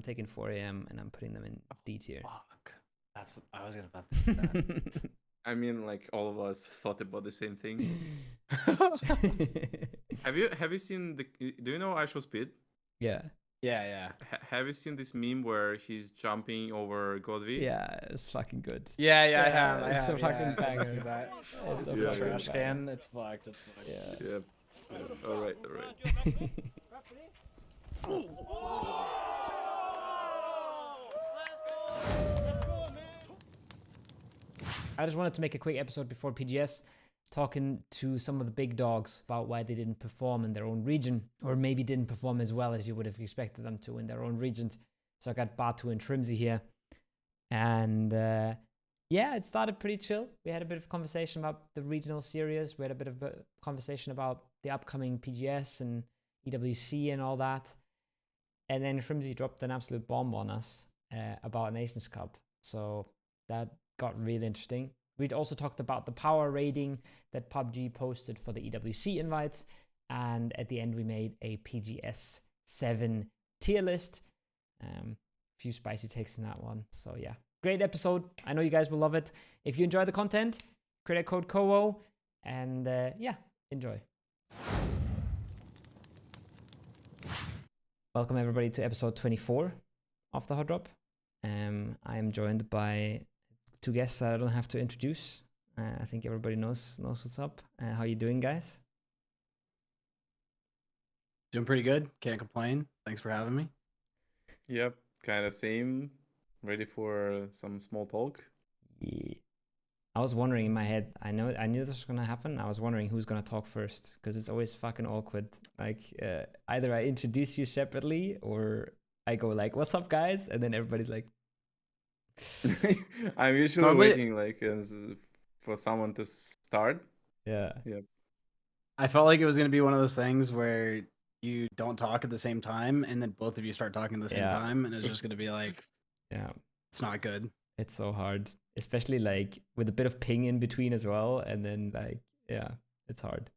I'm taking 4 a.m. and I'm putting them in D tier. Fuck. I was gonna about to say that. I mean, like all of us thought about the same thing. Have you seen do you know I Show Speed? Yeah. Yeah. Have you seen this meme where he's jumping over Godvi? Yeah, it's fucking good. Yeah, Yeah, I have. it's a fucking banger. I that. It's It's a a fucking trash banger. can. It's fucked. It's fucked. Yeah. Yeah. All right. I just wanted to make a quick episode before PGS, talking to some of the big dogs about why they didn't perform in their own region, or maybe didn't perform as well as you would have expected them to in their own regions. So I got Batu and Shrimzy here. And yeah, it started pretty chill. We had a bit of conversation about the regional series. We had a bit of a conversation about the upcoming PGS and EWC and all that. And then Shrimzy dropped an absolute bomb on us about Nations Cup. So that got really interesting. We'd also talked about the power rating that PUBG posted for the EWC invites. And at the end, we made a PGS 7 tier list. Few spicy takes in that one. So yeah, great episode. I know you guys will love it. If you enjoy the content, credit code TWIS, and yeah, enjoy. Welcome everybody to episode 24 of the Hot Drop. I am joined by two guests that I don't have to introduce. I think everybody knows what's up. How you doing, guys? Doing pretty good. Can't complain. Thanks for having me. Yep, kind of same. Ready for some small talk? Yeah. I was wondering in my head, I knew this was gonna happen. I was wondering who's gonna talk first, because it's always fucking awkward. Like either I introduce you separately or I go like, "What's up, guys?" and then everybody's like, I'm usually waiting like for someone to start. Yeah. Yep. I felt like it was gonna be one of those things where you don't talk at the same time, and then both of you start talking at the same time, and it's just gonna be like, yeah, it's not good. It's so hard, especially like with a bit of ping in between as well, and then like, yeah, it's hard.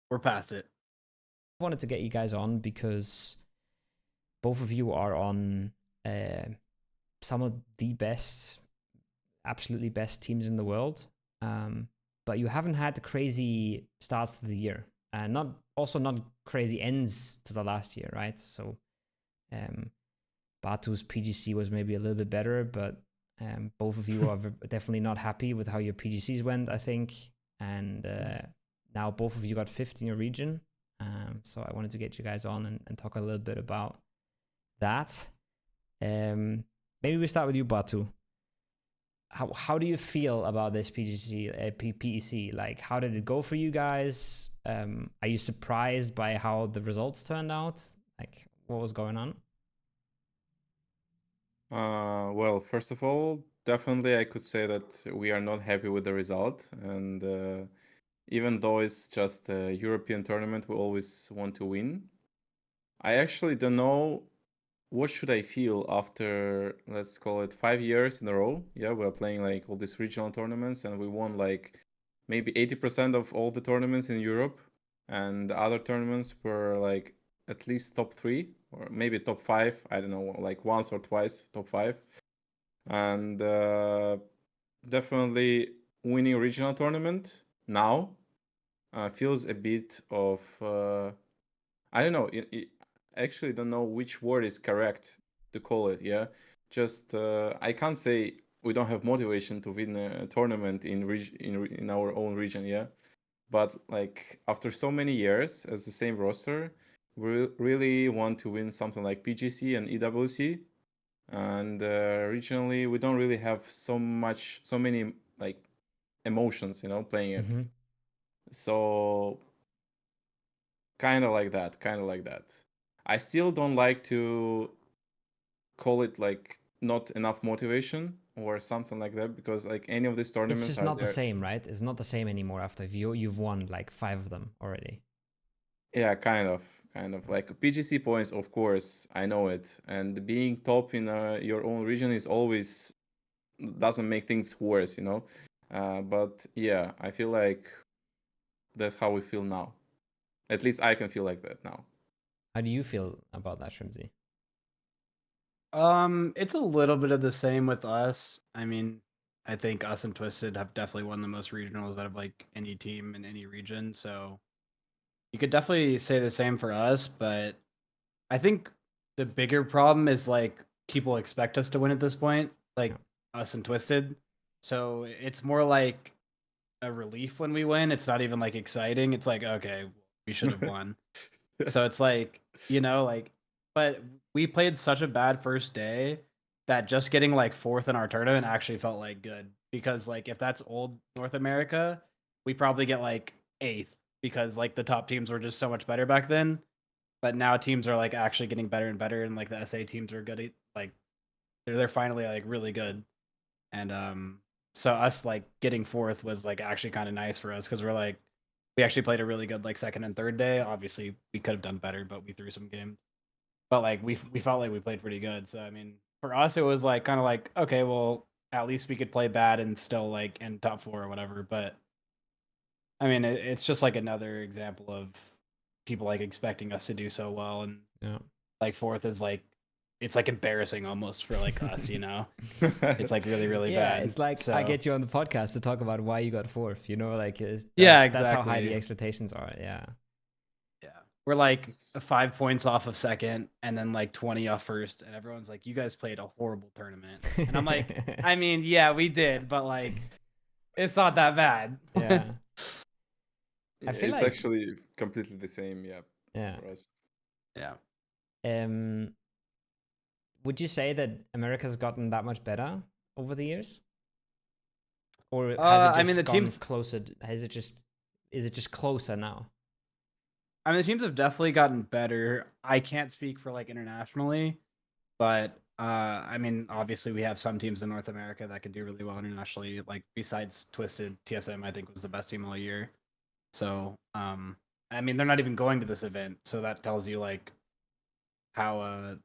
We're past it. I wanted to get you guys on because both of you are on some of the best, absolutely best teams in the world. But you haven't had the crazy starts to the year, and not crazy ends to the last year, right? So, Batu's PGC was maybe a little bit better, but both of you are definitely not happy with how your PGCs went, I think. And now both of you got 5th in your region. So I wanted to get you guys on and talk a little bit about that. Maybe we start with you, Batu. How do you feel about this PEC? Like, how did it go for you guys? Are you surprised by how the results turned out? Like, what was going on? Well, first of all, definitely I could say that we are not happy with the result. And even though it's just a European tournament, we always want to win. I actually don't know what should I feel after, let's call it 5 years in a row. Yeah, we're playing like all these regional tournaments and we won like maybe 80% of all the tournaments in Europe. And the other tournaments were like at least top 3 or maybe top 5. I don't know, like once or twice top 5. And definitely winning a regional tournament now feels a bit of, I don't know, I actually don't know which word is correct to call it. Yeah, just I can't say we don't have motivation to win a tournament in our own region. Yeah, but like after so many years as the same roster, we really want to win something like PGC and EWC, and regionally we don't really have so many like emotions, playing it. So kind of like that. I still don't like to call it like not enough motivation or something like that, because like any of these tournaments, it's just not the same, right? It's not the same anymore after you've won like 5 of them already. Yeah, kind of like PGC points, of course, I know it, and being top in your own region is always doesn't make things worse, but yeah, I feel like that's how we feel now. At least I can feel like that now. How do you feel about that, Shrimzy? It's a little bit of the same with us. I mean, I think us and Twisted have definitely won the most regionals out of like any team in any region. So you could definitely say the same for us, but I think the bigger problem is like people expect us to win at this point, like us and Twisted. So it's more like a relief when we win. It's not even like exciting. It's like, okay, we should have won. So Yes. it's like, you know, like, but we played such a bad first day that just getting like fourth in our tournament actually felt like good because like if that's old North America, we probably get like eighth because like the top teams were just so much better back then. But now teams are like actually getting better and better, and like the SA teams are good. Like they're finally like really good, and so us like getting fourth was like actually kind of nice for us because we're like we actually played a really good like second and third day. Obviously, we could have done better, but we threw some games. But like we felt like we played pretty good. So I mean, for us, it was like kind of like okay, well at least we could play bad and still like in top four or whatever. But I mean, it's just like another example of people like expecting us to do so well, and Yeah. like fourth is like it's like embarrassing almost for like us, you know. It's like really really Yeah, bad. it's like I So get you on the podcast to talk about why you got fourth. You know, like yeah, that's how high the exactly. expectations are. Yeah. Yeah. We're like It's- 5 points off of second and then like 20 off first. And everyone's like, you guys played a horrible tournament. And I'm like, I mean, yeah, we did, but like, it's not that bad. Yeah. I feel It's like actually completely the same, yeah, yeah. for us. Yeah. Um, would you say that America's gotten that much better over the years, or has it I mean, just gotten closer? Is it just closer now? the teams have definitely gotten better. I can't speak for like internationally, but I mean, obviously we have some teams in North America that can do really well internationally. Like besides Twisted, TSM I think was the best team all year. So I mean, they're not even going to this event, so that tells you like how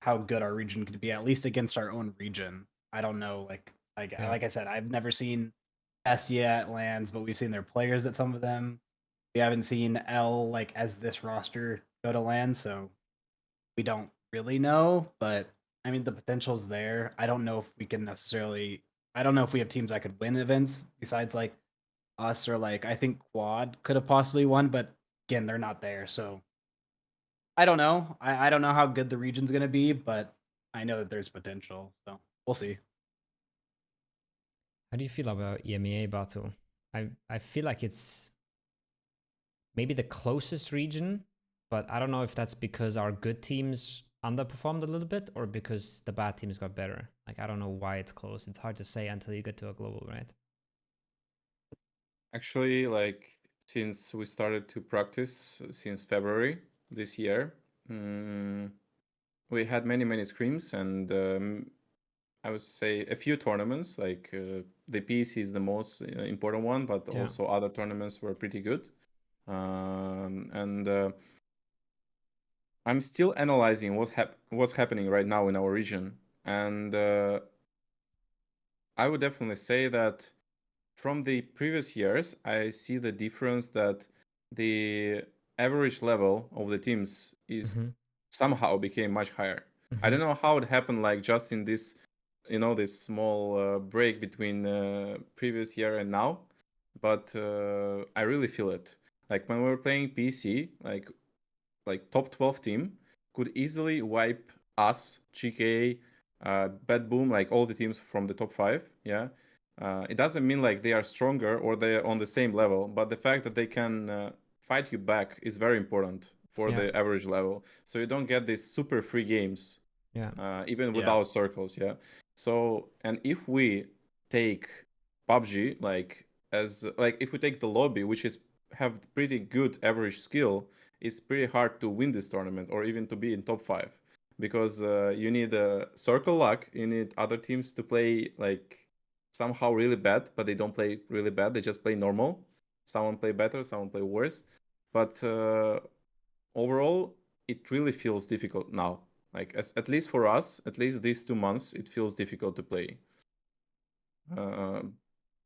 how good our region could be, at least against our own region. I don't know, Yeah. like I said, I've never seen SE at lands, but we've seen their players at some of them. We haven't seen L like as this roster go to land, so we don't really know. But I mean, the potential's there. I don't know if we can necessarily. I don't know if we have teams that could win events besides like us or like I think Quad could have possibly won, but again, they're not there, so I don't know. I don't know how good the region's gonna be, but I know that there's potential. So we'll see. How do you feel about EMEA Batu? I feel like it's maybe the closest region, but I don't know if that's because our good teams underperformed a little bit or because the bad teams got better. Like I don't know why it's close. It's hard to say until you get to a global, right? Actually, like since we started to practice since February this year, we had many scrims and I would say a few tournaments. Like the PEC is the most important one, but Yeah. also other tournaments were pretty good. And I'm still analyzing what's happening right now in our region, and I would definitely say that from the previous years, I see the difference that the average level of the teams is somehow became much higher. I don't know how it happened, like just in this, this small break between previous year and now, but I really feel it. Like when we were playing PC, like top 12 team could easily wipe us, GK, Bad Boom, like all the teams from the top 5. Yeah. It doesn't mean like they are stronger or they're on the same level, but the fact that they can fight you back is very important for the average level. So you don't get these super free games, even Yeah. without circles. Yeah. So, and if we take PUBG, like if we take the lobby, which is have pretty good average skill, it's pretty hard to win this tournament or even to be in top 5 because you need a circle luck. You need other teams to play like somehow really bad, but they don't play really bad. They just play normal. Someone play better, someone play worse. But overall, it really feels difficult now. Like at least for us, at least these 2 months, it feels difficult to play.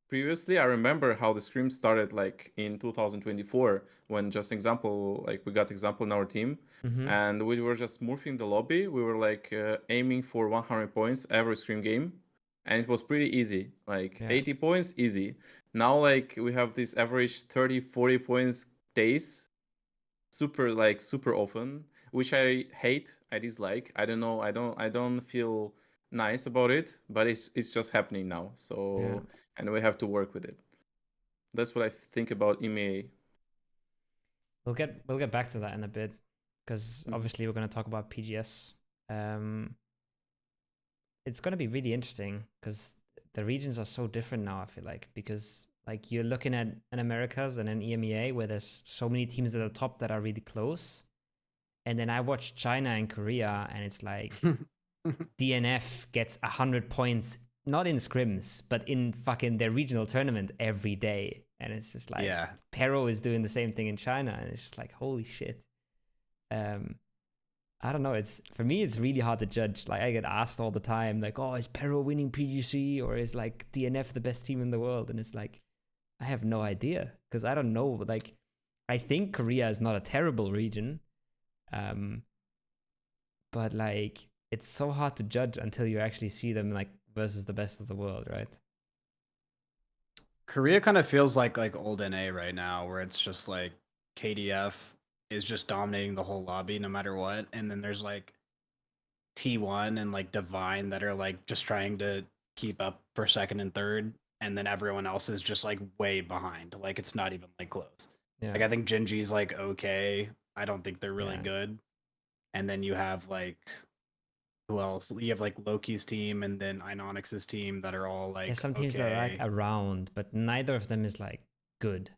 previously, I remember how the scrim started like in 2024 when just example, like we got example in our team Mm-hmm. and we were just smurfing the lobby. We were like aiming for 100 points every scrim game. And it was pretty easy, like Yeah. 80 points, easy. Now, like we have this average 30, 40 points days, super often, which I hate, I dislike. I don't know, I don't feel nice about it, but it's just happening now. So Yeah. and we have to work with it. That's what I think about EMEA. We'll get back to that in a bit, because Mhm. obviously we're going to talk about PGS. It's going to be really interesting because the regions are so different now, I feel like, because like you're looking at an Americas and an EMEA where there's so many teams at the top that are really close. And then I watch China and Korea, and it's like DNF gets 100 points, not in scrims, but in fucking their regional tournament every day. And it's just like, Yeah. Pero is doing the same thing in China, and it's just like, holy shit. I don't know. It's for me, it's really hard to judge. Like I get asked all the time, like, "Oh, is Pero winning PGC or is like DNF the best team in the world?" And it's like, I have no idea because I don't know. Like, I think Korea is not a terrible region, but like it's so hard to judge until you actually see them like versus the best of the world, right? Korea kind of feels like old NA right now, where it's just like KDF is just dominating the whole lobby no matter what, and then there's like T1 and like Divine that are like just trying to keep up for second and third, and then everyone else is just like way behind. Like it's not even like close. Yeah, Like I think Genji's like okay. I don't think they're really yeah. good. And then you have like who else? You have like Loki's team and then Ionix's team that are all like There's some teams that are like okay. around, but neither of them is like good.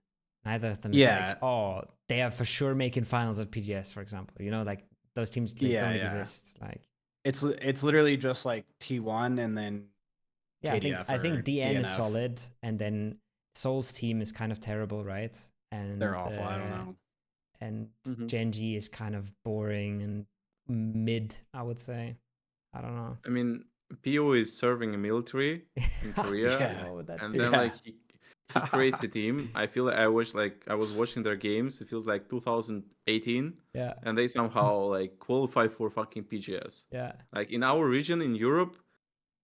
Neither of them is like, Yeah, oh, they are for sure making finals at PGS, for example. You know, like those teams like, yeah, don't yeah. exist. Like, It's literally just like T1 and then yeah, KDF I think or DN is DNF. solid, and then Soul's team is kind of terrible, right? They're awful. I don't know. And Mhm. Genji is kind of boring and mid, I would say. I don't know. I mean, PO is serving a military in Korea, Yeah, What would that and do? then yeah. like he creates a team. I feel like I was watching their games. It feels like 2018, Yeah, and they somehow like qualify for fucking PGS. yeah, Like in our region in Europe,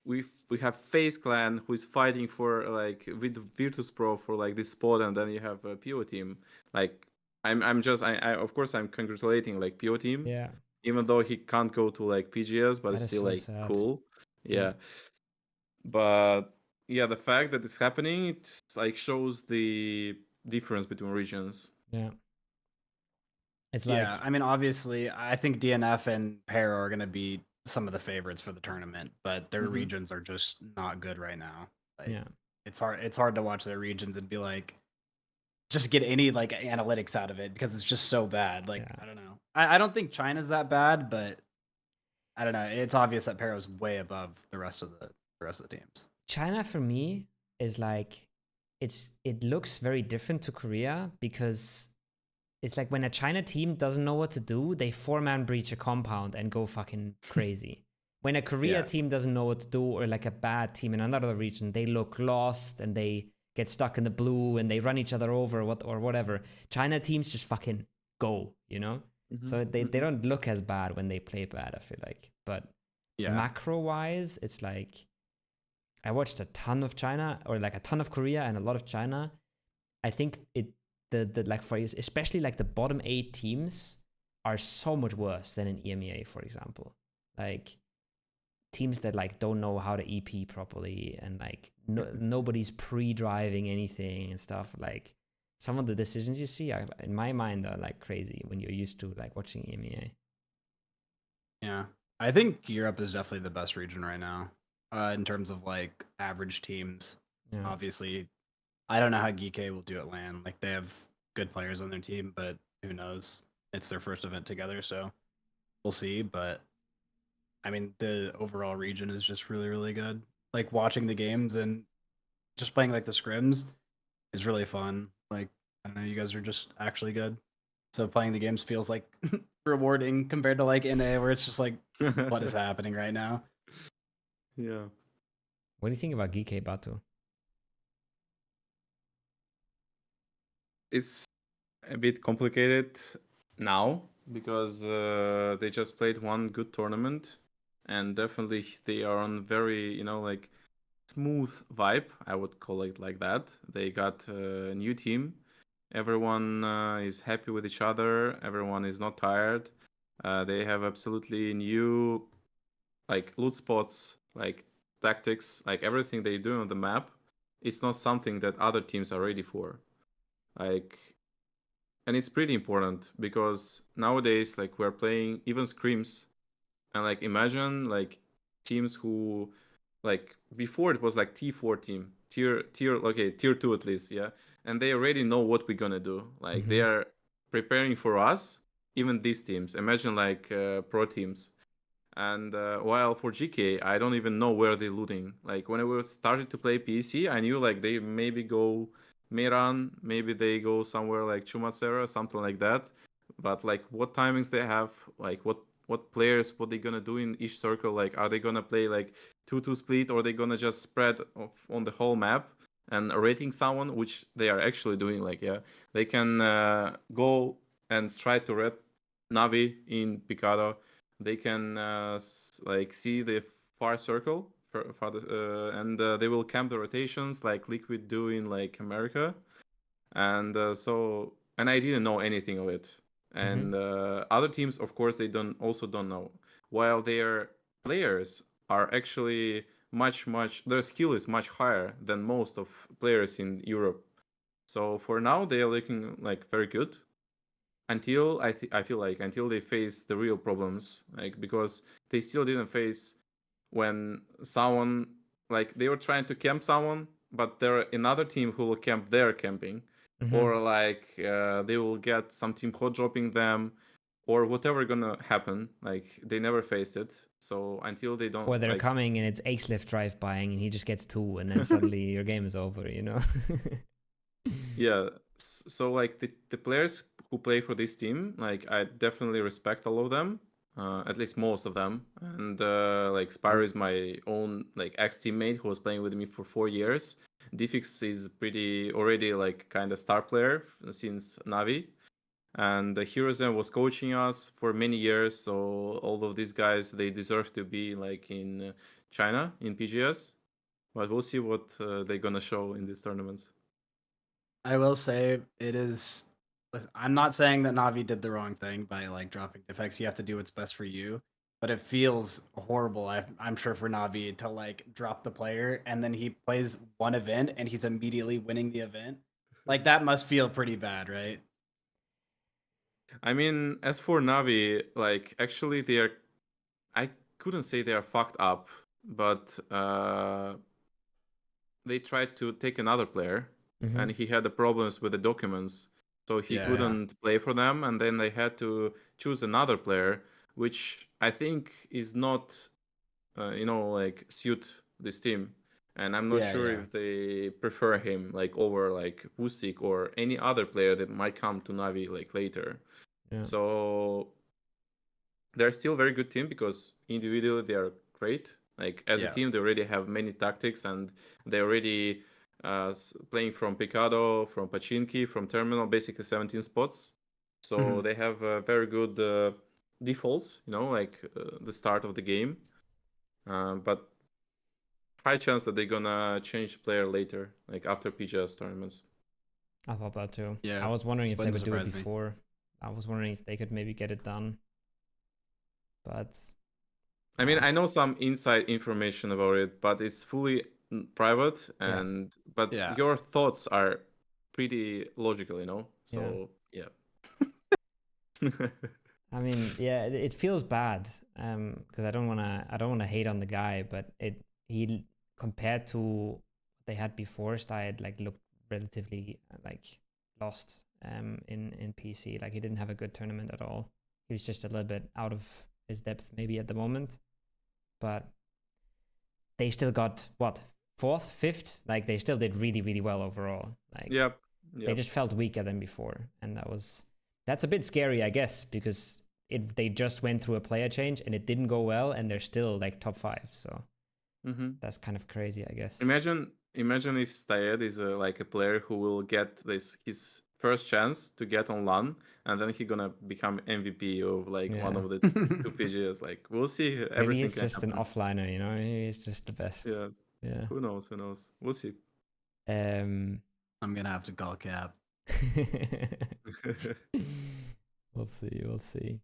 we have FaZe Clan who is fighting for like with Virtus Pro for like this spot, and then you have a PO team. Like I'm just I of course I'm congratulating like PO team, yeah. even though he can't go to like PGS, but That it's is still so like sad. cool. Yeah, Yeah, but yeah, the fact that it's happening, it just like shows the difference between regions. yeah. It's Yeah, like, I mean, obviously, I think DNF and Pair are going to be some of the favorites for the tournament, but their Hmm. regions are just not good right now. Like, yeah, it's hard to watch their regions and be like, just get any like analytics out of it because it's just so bad. Like, yeah. I don't know. I don't think China's that bad, but I don't know. It's obvious that Pair is way above the rest of the teams. China for me is like, it looks very different to Korea because it's like when a China team doesn't know what to do, they four-man breach a compound and go fucking crazy. When a Korea Yeah. team doesn't know what to do, or like a bad team in another region, they look lost and they get stuck in the blue and they run each other over or whatever. China teams just fucking go, you know? Hmm. So they Hmm. don't look as bad when they play bad, I feel like. But Yeah. macro-wise, it's like I watched a ton of China or like a ton of Korea and a lot of China. I think the like for especially like the bottom 8 teams are so much worse than in EMEA, for example. Like teams that like don't know how to EP properly and like nobody's pre-driving anything and stuff. Like some of the decisions you see are, in my mind, are like crazy when you're used to like watching EMEA. Yeah. I think Europe is definitely the best region right now, in terms of like average teams. Yeah, Obviously, I don't know how Geekay will do at LAN. Like they have good players on their team, but who knows? It's their first event together, so we'll see. But I mean, the overall region is just really, really good. Like watching the games and just playing like the scrims is really fun. Like I don't know, you guys are just actually good. So playing the games feels like rewarding compared to like NA where it's just like what is happening right now. Yeah. what do you think about Geekay Batu? it's a bit complicated now because they just played one good tournament, and definitely they are on very, like smooth vibe. I would call it like that. They got a new team. Everyone is happy with each other. Everyone is not tired. They have absolutely new like loot spots, like tactics, like everything they do on the map. It's not something that other teams are ready for. Like, and it's pretty important because nowadays, like we're playing even scrims, and like imagine like teams who, like before it was like T4 team, tier 2 at least, yeah, and they already know what we're gonna do. Like they are preparing for us. Even these teams, imagine like pro teams. And while for GK, I don't even know where they're looting. Like when I started to play PC, I knew like they maybe go Meran, maybe they go somewhere like Chumatsera, something like that. But like what timings they have, like what players, what they gonna do in each circle? Like are they gonna play like 2-2 split, or they gonna just spread on the whole map and rating someone, which they are actually doing? Like yeah, they can go and try to red Navi in Picado. They can like see the far circle and they will camp the rotations like Liquid do in like America. And and I didn't know anything of it. And other teams, of course, they don't know, while their players are actually much their skill is much higher than most of players in Europe. So for now they are looking like very good until I feel like until they face the real problems, like because they still didn't face when someone, like they were trying to camp someone, but there are another team who will camp their camping, or like they will get some team hot dropping them, or whatever gonna happen. Like they never faced it, so until they don't Or they're like coming and it's Axlift drive buying and he just gets 2 and then suddenly your game is over, yeah. So like the players who play for this team, like I definitely respect all of them, at least most of them. And like Spyro is my own like ex teammate who was playing with me for 4 years. Diffix is pretty already like kind of star player since Navi, and Hirozen was coaching us for many years. So all of these guys, they deserve to be like in China in PGS, but we'll see what they're gonna show in these tournaments. I will say it is. I'm not saying that Navi did the wrong thing by like dropping defects. You have to do what's best for you, but it feels horrible. I'm sure for Navi to like drop the player and then he plays one event and he's immediately winning the event. Like that must feel pretty bad, right? I mean, as for Navi, like actually they are, I couldn't say they are fucked up, but they tried to take another player and he had the problems with the documents, so he couldn't play for them, and then they had to choose another player, which I think is not like suit this team. And I'm not sure if they prefer him like over like Bustik or any other player that might come to Navi like later. Yeah. So they're still a very good team because individually they are great. Like as a team, they already have many tactics, and they're already playing from Picado, from Pachinki, from Terminal, basically 17 spots. So they have very good defaults, like the start of the game. But high chance that they're gonna change player later, like after PGS tournaments. I thought that too. Yeah, I was wondering if they wouldn't would do it surprise me. before. I was wondering if they could maybe get it done. But I mean, I know some inside information about it, but it's fully private. And but your thoughts are pretty logical. So yeah. I mean, yeah, it feels bad because I don't want to hate on the guy, but he compared to what they had before, Style like looked relatively like lost in PC. Like he didn't have a good tournament at all. He was just a little bit out of his depth maybe at the moment, but they still got what, 4th, 5th? Like they still did really well overall. Like Yep. they just felt weaker than before, and that's a bit scary, I guess, because they just went through a player change and it didn't go well, and they're still like top 5. So that's kind of crazy, I guess. Imagine if Stayed is like a player who will get his first chance to get on LAN, and then he gonna become MVP of like one Yeah. of the two PGs. Like we'll see. Maybe Everything he's can just an happen. offliner, you know? He's just the best. Yeah. Yeah. Who knows? Who knows? We'll see. Um. I'm gonna have to call cap. We'll see. We'll see.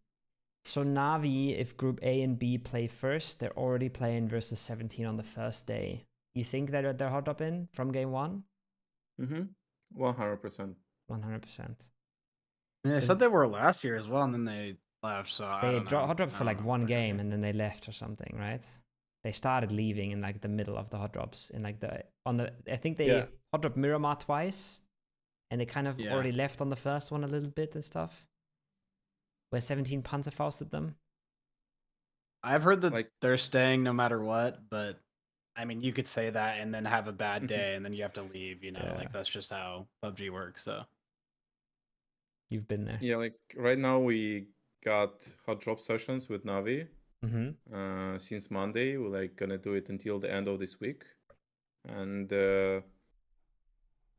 So Navi, if Group A and B play first, they're already playing versus 17 on the first day. You think that they're hot up in from game one? 100%. 100%. They Is- said they were last year as well, and then they left. So I They don't know. hot drop I for don't like know one what they're gonna game do. and then they left or something, right? They started leaving in like the middle of the hot drops in like I think they Yeah. hot dropped Miramar twice and they kind of Yeah. already left on the first one a little bit and stuff. Where 17 Panzerfausted them. I've heard that Like- they're staying no matter what, but I mean, you could say that and then have a bad Mhm. day and then you have to leave. You know, Yeah. like that's just how PUBG works. So You've been there. Yeah, like right now we got hot drop sessions with Navi. Mm-hmm. Since Monday. We're like gonna do it until the end of this week, and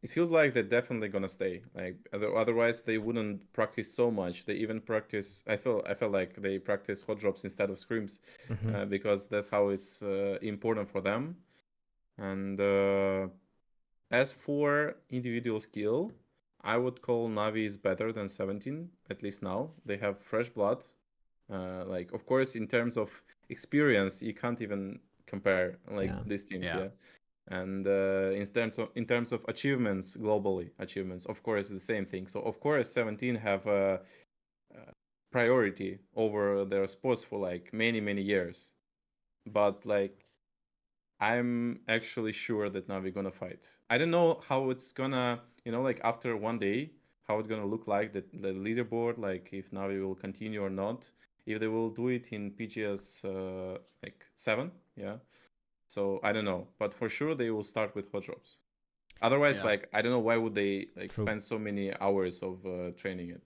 it feels like they're definitely gonna stay. Like otherwise they wouldn't practice so much. They even practice. I feel like they practice hot drops instead of scrims, Mm-hmm. because that's how it's important for them. And as for individual skill, I would call Navi is better than 17, at least now. They have fresh blood. Like, of course, in terms of experience, you can't even compare like Yeah. these teams, Yeah. yeah. And in terms of achievements, globally achievements, of course, the same thing. So of course, 17 have a priority over their sports for like many years. But like, I'm actually sure that Navi gonna fight. I don't know how it's gonna, like after one day, how it's gonna look like the leaderboard, like if Navi will continue or not. If they will do it in PGS like 7, yeah. So I don't know, but for sure they will start with hot drops. Otherwise, Yeah. like I don't know why would they like True. spend so many hours of training it.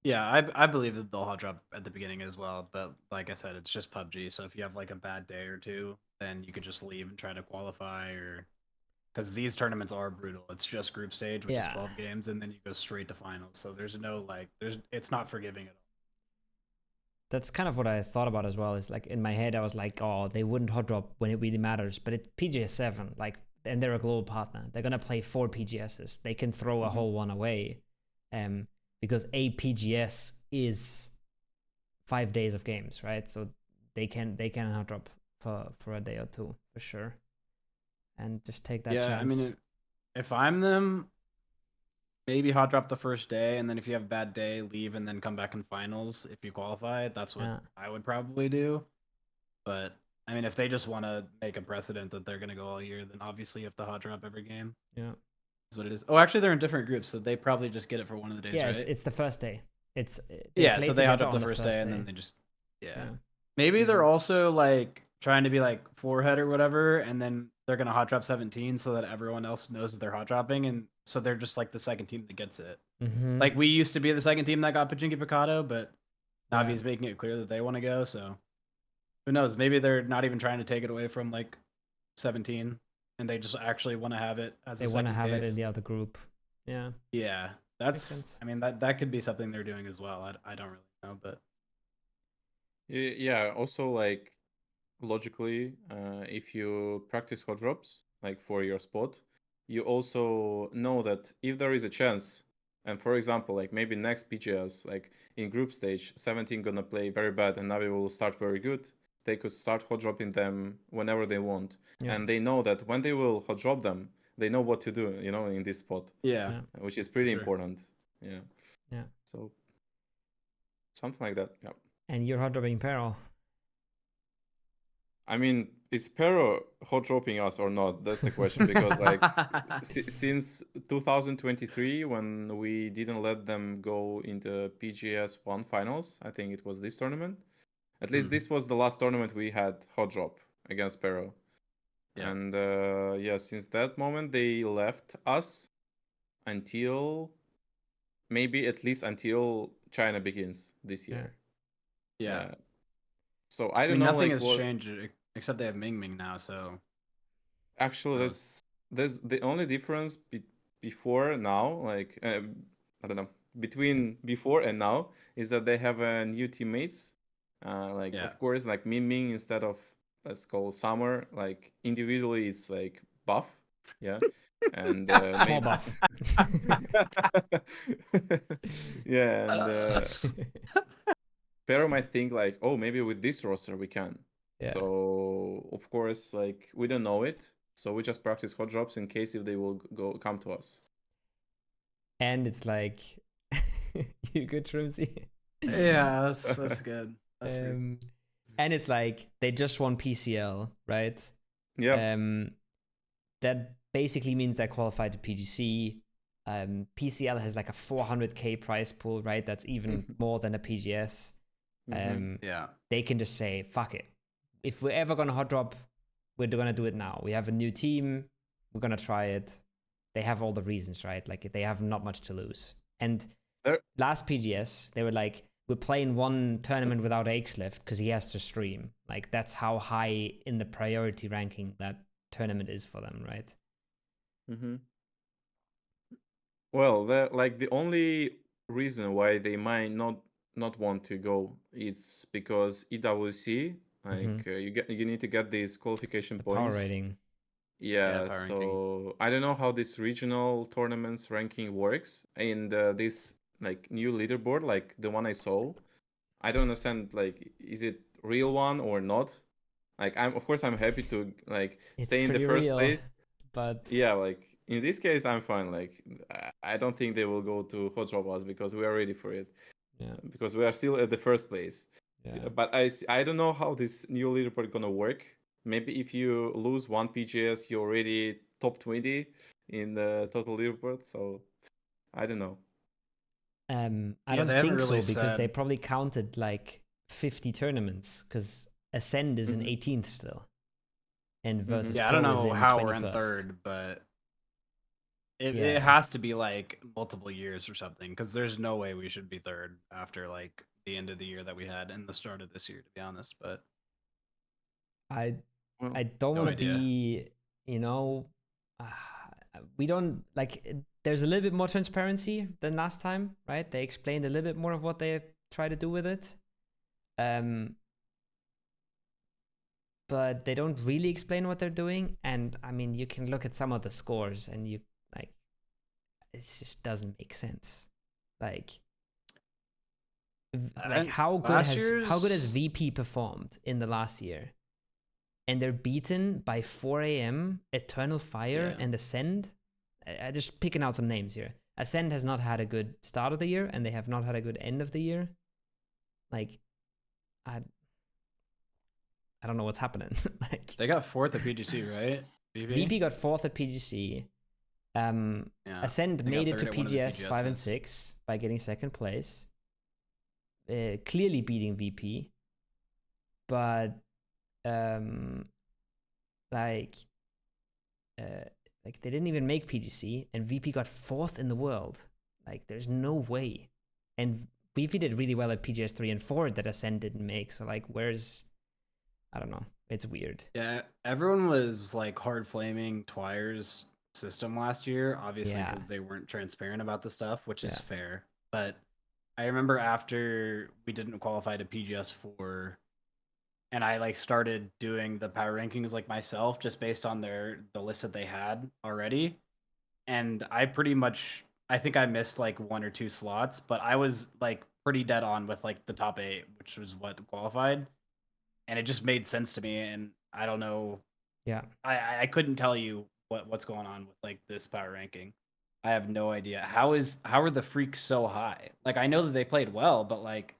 Yeah, I believe that they'll hot drop at the beginning as well. But like I said, it's just PUBG. So if you have like a bad day or two, then you could just leave and try to qualify, or because these tournaments are brutal. It's just group stage, which is Yeah. 12 games, and then you go straight to finals. So there's no like, it's not forgiving at all. That's kind of what I thought about as well. Is like in my head, I was like, oh, they wouldn't hot drop when it really matters. But it's PGS 7, like, and they're a global partner. They're gonna play 4 PGSs. They can throw a whole one away, because a PGS is 5 days of games, right? So they can hot drop for a day or two for sure, and just take that Yeah, chance. I mean, if I'm them, maybe hot drop the first day, and then if you have a bad day, leave and then come back in finals if you qualify. That's what Yeah. I would probably do. But I mean, if they just want to make a precedent that they're gonna go all year, then obviously you have to hot drop every game. Yeah. Is what it is. Oh, actually, they're in different groups, so they probably just get it for one of the days, Yeah, right? it's the first day. It's Yeah, play so they hot together drop the on first day, and then they just yeah. Maybe they're also like trying to be like forehead or whatever, and then they're gonna hot drop 17 so that everyone else knows that they're hot dropping, and so they're just like the second team that gets it. Mm-hmm. Like we used to be the second team that got Pachinki Picado, but Yeah. Navi's making it clear that they want to go. So who knows? Maybe they're not even trying to take it away from like 17, and they just actually want to have it as They a want to second have it case. in the other group. Yeah. Yeah, sense. I mean that could be something they're doing as well. I don't really know, but Yeah. Also, like logically, if you practice hot drops like for your spot, you also know that if there is a chance, and for example, like maybe next PGS, like in group stage, 17 gonna play very bad and Navi will start very good. They could start hot dropping them whenever they want, Yeah. and they know that when they will hot drop them, they know what to do, in this spot, yeah. which is pretty sure. important. Yeah. Yeah. So something like that. Yeah. And you're hot dropping Peril. I mean, is Pero hot dropping us or not? That's the question. Because like since 2023, when we didn't let them go into PGS 1 finals, I think it was this tournament. At least this was the last tournament we had hot drop against Pero. Yeah. And yeah, since that moment they left us until maybe at least until China begins this year. Yeah. So I I don't mean, know nothing like has what. changed except they have Ming Ming now. So Actually, Uh, there's the only difference before now, like I don't know, between before and now, is that they have new teammates. Like Yeah. of course, like Ming instead of, let's call Summer, like individually it's like buff, yeah, and Small maybe buff. yeah, and Pero might think like, oh, maybe with this roster we can. Yeah. So of course, like we don't know it, so we just practice hot drops in case if they will come to us. And it's like, you good, Shrimzy? Yeah, that's good. That's weird. And it's like they just won PCL, right? Yeah. That basically means they're qualified to PGC. PCL has like a 400k prize pool, right? That's even more than a PGS. Yeah. They can just say, fuck it. If we're ever gonna hot drop, we're gonna do it now. We have a new team. We're gonna try it. They have all the reasons, right? Like they have not much to lose. And last PGS, they were like, we're playing one tournament without Aches left because he has to stream. Like that's how high in the priority ranking that tournament is for them, right? Well, the only reason why they might not want to go, it's because EWC, like you need to get these qualification points. Power rating. Yeah, power so ranking. I don't know how this regional tournaments ranking works. And this like new leaderboard, like the one I saw, I don't understand, like, is it real one or not? Like, of course I'm happy to like It's stay in the pretty first real, place. but Yeah, like in this case I'm fine. Like I don't think they will go to hot drop us because we are ready for it. yeah, Because we are still at the first place. yeah. But I don't know how this new leaderboard gonna work. Maybe if you lose one PGS, you're already top 20 in the total leaderboard. So I don't know. I Yeah, don't they haven't think so really because they said. probably counted like 50 tournaments because Ascend is in 18th still, and Versus Yeah, I don't Pro is know in how we're in 21st. third, but it Yeah. has to be like multiple years or something because there's no way we should be third after like the end of the year that we had and the start of this year, to be honest. But I Well, don't no want to idea. be, you know, uh, we don't like. There's a little bit more transparency than last time, right? They explained a little bit more of what they try to do with it. But they don't really explain what they're doing. And I mean, you can look at some of the scores and you like, it just doesn't make sense. Like how good has VP performed in the last year? And they're beaten by 4 a.m. Eternal Fire and Ascend. I just picking out some names here. Ascend has not had a good start of the year, and they have not had a good end of the year. Like, I don't know what's happening. Like they got 4th at PGC, right? VP got 4th at PGC. Ascend made it to PGS 5 and 6 by getting 2nd place. Clearly beating VP. But like they didn't even make PGC, and VP got 4th in the world. Like there's no way. And VP did really well at PGS 3 and 4 that Ascend didn't make. So like where's, I don't know. It's weird. Yeah, everyone was like hard flaming TWIS system last year, obviously because they weren't transparent about the stuff, which is fair. But I remember after we didn't qualify to PGS 4, and I like started doing the power rankings like myself, just based on the list that they had already. And I think I missed like 1 or 2 slots, but I was like pretty dead on with like the top 8, which was what qualified. And it just made sense to me. And I don't know. Yeah. I couldn't tell you what's going on with like this power ranking. I have no idea. How are the freaks so high? Like I know that they played well, but like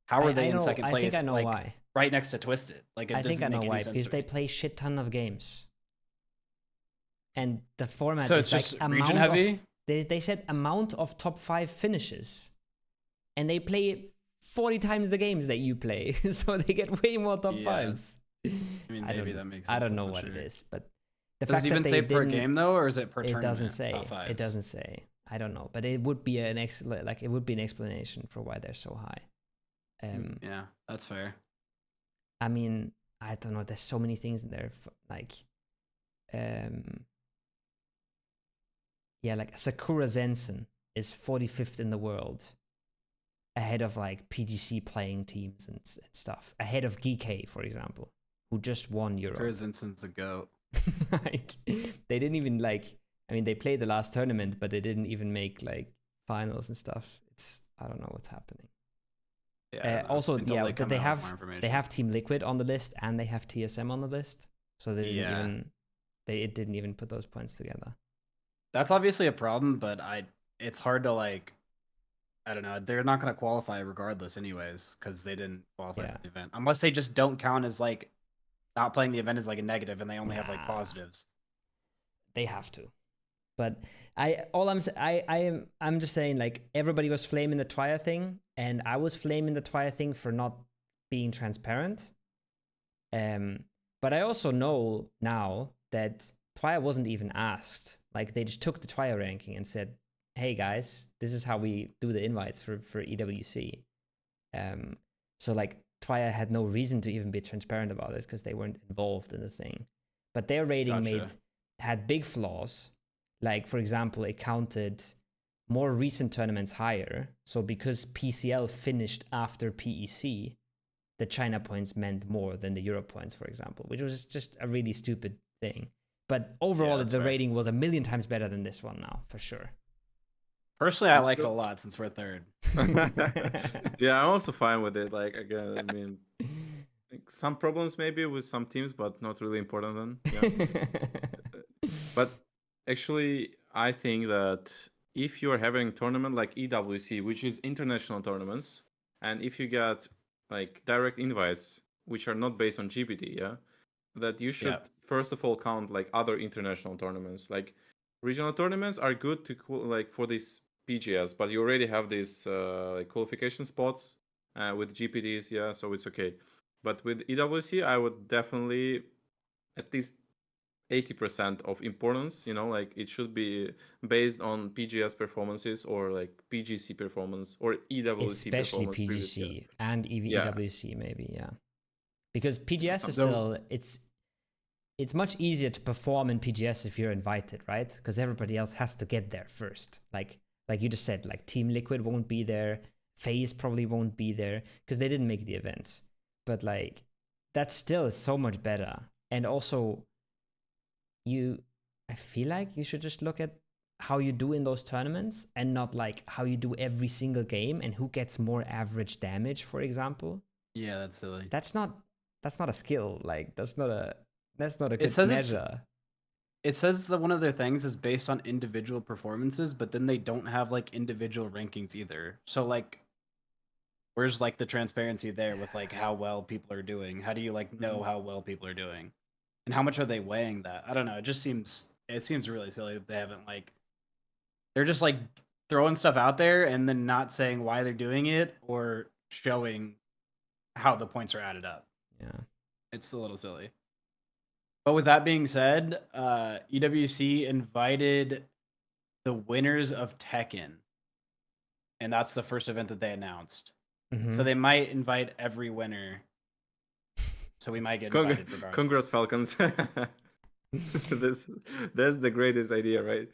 how are they in second place? I think I know like, why. Right next to Twisted. Like it doesn't make any sense. Because they play shit ton of games. And the format so is it's like just region heavy? They said amount of top 5 finishes. And they play 40 times the games that you play. So they get way more top 5s. I mean, maybe that makes sense. I don't know what it is, but the Does fact it even that say they per didn't, game though, or is it per tournament? It doesn't say. Top 5s? It doesn't say. I don't know, but it would be an it would be an explanation for why they're so high. Yeah, that's fair. I mean, I don't know. There's so many things in there. Like, yeah, yeah, like Sakura Zensen is 45th in the world, ahead of like PGC playing teams and stuff, ahead of Geekay, for example, who just won Europe. Zensen's a goat. Like, they didn't even like, I mean, they played the last tournament, but they didn't even make like finals and stuff. I don't know what's happening. Yeah. Also, Until yeah, they come they out with more have information. Team Liquid on the list and they have TSM on the list, so they didn't Yeah. even it didn't even put those points together. That's obviously a problem, but it's hard to like, I don't know. They're not going to qualify regardless, anyways, because they didn't qualify Yeah. for the event, unless they just don't count as like not playing the event as like a negative, and they only have like Nah. positives. They have to. But I'm just saying, like, everybody was flaming the TWIS thing, and I was flaming the TWIS thing for not being transparent. But I also know now that TWIS wasn't even asked. Like, they just took the TWIS ranking and said, "Hey guys, this is how we do the invites for EWC." So like TWIS had no reason to even be transparent about it because they weren't involved in the thing. But their rating had big flaws. Like, for example, it counted more recent tournaments higher. So because PCL finished after PEC, the China points meant more than the Europe points, for example, which was just a really stupid thing. But overall, the rating was a million times better than this one now, for sure. Personally, I like it a lot since we're third. Yeah, I'm also fine with it. Like, again, I mean, like, some problems maybe with some teams, but not really important then. Yeah. But actually, I think that if you're having a tournament like EWC, which is international tournaments, and if you get like direct invites, which are not based on GPT, yeah, that you should first of all count like other international tournaments. Like, regional tournaments are good to like for this PGS, but you already have these like qualification spots with GPTs, yeah, so it's okay. But with EWC, I would definitely at least 80% of importance, like it should be based on PGS performances or like PGC performance or EWC especially performance. PGC and EWC maybe, yeah. Because PGS is So- still, it's much easier to perform in PGS if you're invited, right? Because everybody else has to get there first. Like you just said, like Team Liquid won't be there, FaZe probably won't be there because they didn't make the events. But like that still is so much better. And also, I feel like you should just look at how you do in those tournaments and not like how you do every single game and who gets more average damage, for example. Yeah, that's silly. That's not a skill. Like that's not a good measure. It says that one of their things is based on individual performances, but then they don't have like individual rankings either. So like, where's like the transparency there with like how well people are doing? How do you like know how well people are doing? And how much are they weighing that? I don't know. It seems really silly that they haven't like, they're just like throwing stuff out there and then not saying why they're doing it or showing how the points are added up. Yeah. It's a little silly. But with that being said, EWC invited the winners of Tekken. And that's the first event that they announced. Mm-hmm. So they might invite every winner. So we might get invited regardless. Congrats, Falcons. That's the greatest idea, right?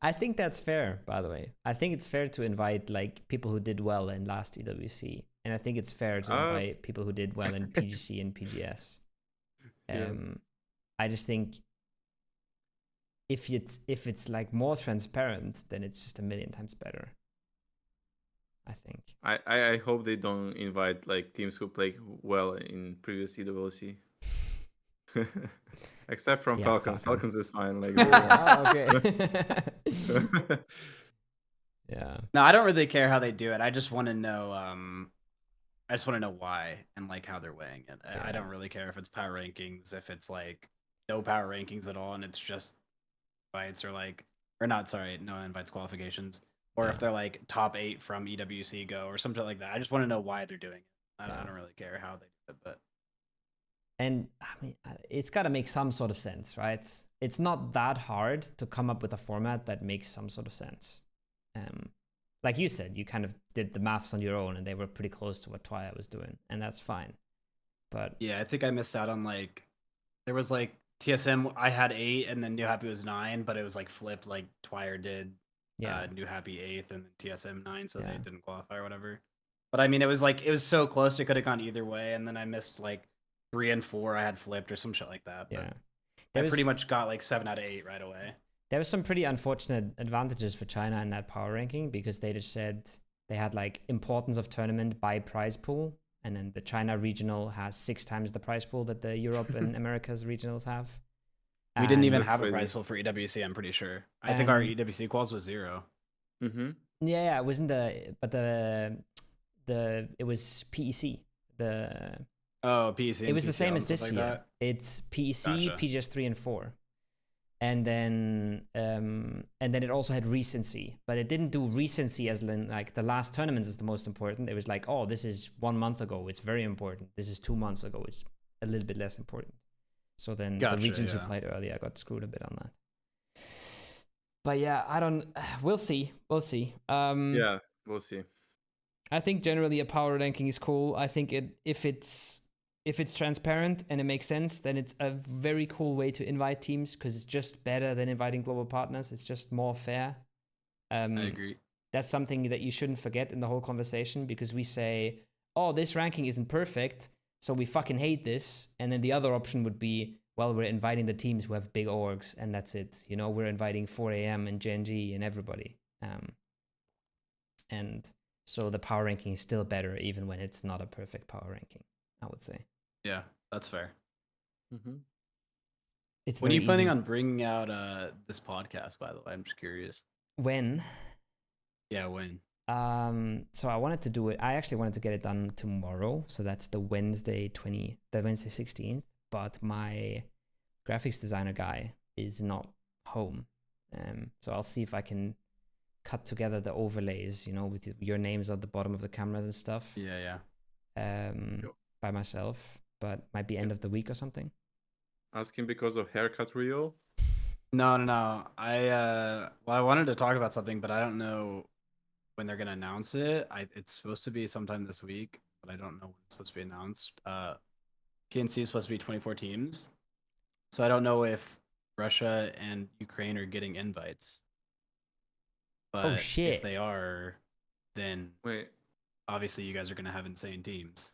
I think that's fair, by the way. I think it's fair to invite like people who did well in last EWC. And I think it's fair to invite people who did well in PGC and PGS. I just think if it's like more transparent, then it's just a million times better. I think. I hope they don't invite like teams who played well in previous EWC. Except from Falcons. Falcons is fine. Like, okay. Yeah. No, I don't really care how they do it. I just want to know. I just want to know why and like how they're weighing it. I don't really care if it's power rankings, if it's like no power rankings at all, and it's just invites no invites qualifications, or if they're like top 8 from EWC Go or something like that. I just want to know why they're doing it. I don't really care how they do it, but. And I mean, it's got to make some sort of sense, right? It's not that hard to come up with a format that makes some sort of sense. Like you said, you kind of did the maths on your own, and they were pretty close to what TWIS was doing, and that's fine. But yeah, I think I missed out on like, there was like TSM, I had 8, and then New Happy was 9, but it was like flipped, like Twire did. Yeah. New Happy 8th, and then TSM 9, so Yeah. they didn't qualify or whatever. But I mean, it was so close; it could have gone either way. And then I missed like 3 and 4. I had flipped or some shit like that. But Yeah. I pretty much got like 7 out of 8 right away. There was some pretty unfortunate advantages for China in that power ranking because they just said they had like importance of tournament by prize pool, and then the China regional has 6 times the prize pool that the Europe and America's regionals have. We didn't even That's have a crazy. prize pool for EWC. I'm pretty sure. I think our EWC quals was 0. Mm-hmm. Yeah, it wasn't it was PEC. PEC. It was the PCL same and as stuff this like year. that. It's PEC, Gotcha. PGS 3 and 4. And then it also had recency, but it didn't do recency as like the last tournaments is the most important. It was like, oh, this is 1 month ago, it's very important. This is 2 months ago, it's a little bit less important. So then the regions who played earlier got screwed a bit on that. But yeah, we'll see. Yeah, we'll see. I think generally a power ranking is cool. I think if it's transparent and it makes sense, then it's a very cool way to invite teams because it's just better than inviting global partners. It's just more fair. I agree. That's something that you shouldn't forget in the whole conversation because we say, oh, this ranking isn't perfect, so we fucking hate this. And then the other option would be, well, we're inviting the teams who have big orgs and that's it. You know, we're inviting 4AM and GNG and everybody. And so the power ranking is still better even when it's not a perfect power ranking, I would say. Yeah, that's fair. Mm-hmm. It's when are you very planning easy. on bringing out this podcast, by the way? I'm just curious. When? Yeah, when? So I wanted to do it. I actually wanted to get it done tomorrow. So that's the Wednesday 16th. But my graphics designer guy is not home. So I'll see if I can cut together the overlays, you know, with your names at the bottom of the cameras and stuff. Yeah. By myself, but might be end of the week or something. Asking because of haircut Rio? No. I wanted to talk about something, but I don't know when they're gonna announce it. It's supposed to be sometime this week, but I don't know when it's supposed to be announced. PNC is supposed to be 24 teams, so I don't know if Russia and Ukraine are getting invites. But Oh shit! if they are, then Wait, obviously you guys are gonna have insane teams.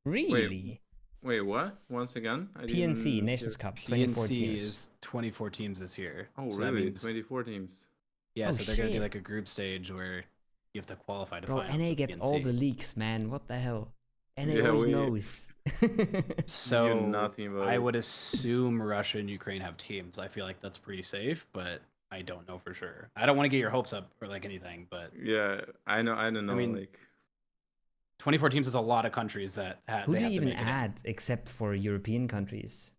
Really? Wait, what? Once again? PNC Nations Cup, 24 PNC teams. is 24 teams this year. Oh, so really? That means, 24 teams. Yeah, Oh, so they're gonna do shit. like a group stage where you have to qualify to Bro, finals. NA of gets PNC. all the leaks, man. What the hell? NA Yeah, always we- knows. So nothing about I it. would assume Russia and Ukraine have teams. I feel like that's pretty safe, but I don't know for sure. I don't want to get your hopes up or like anything, but Yeah, I know. I don't know. mean, like 24 teams is a lot of countries that Who do you have to even make it in. add except for European countries?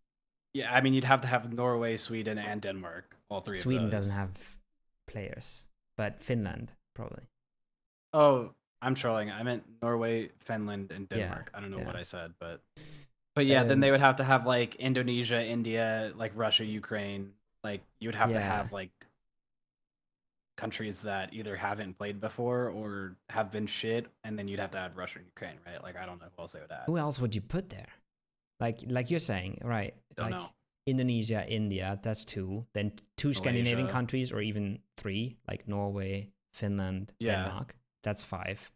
Yeah, I mean, you'd have to have Norway, Sweden, and Denmark. All three Sweden of those. doesn't have players, but Finland probably. Oh, I'm trolling. I meant Norway, Finland, and Yeah, Denmark. I don't know what yeah. I said, but yeah, then Um, they would have to have like Indonesia, India, like Russia, Ukraine. Like you would have to Yeah. have like countries that either haven't played before or have been shit, and then you'd have to add Russia and Ukraine, right? Like I don't know who else they would add. Who else would you put there? Like you're saying, right? Don't like know. Indonesia, India, that's 2. Then 2 Scandinavian Malaysia. countries, or even 3, like Norway, Finland, Yeah. Denmark. That's 5.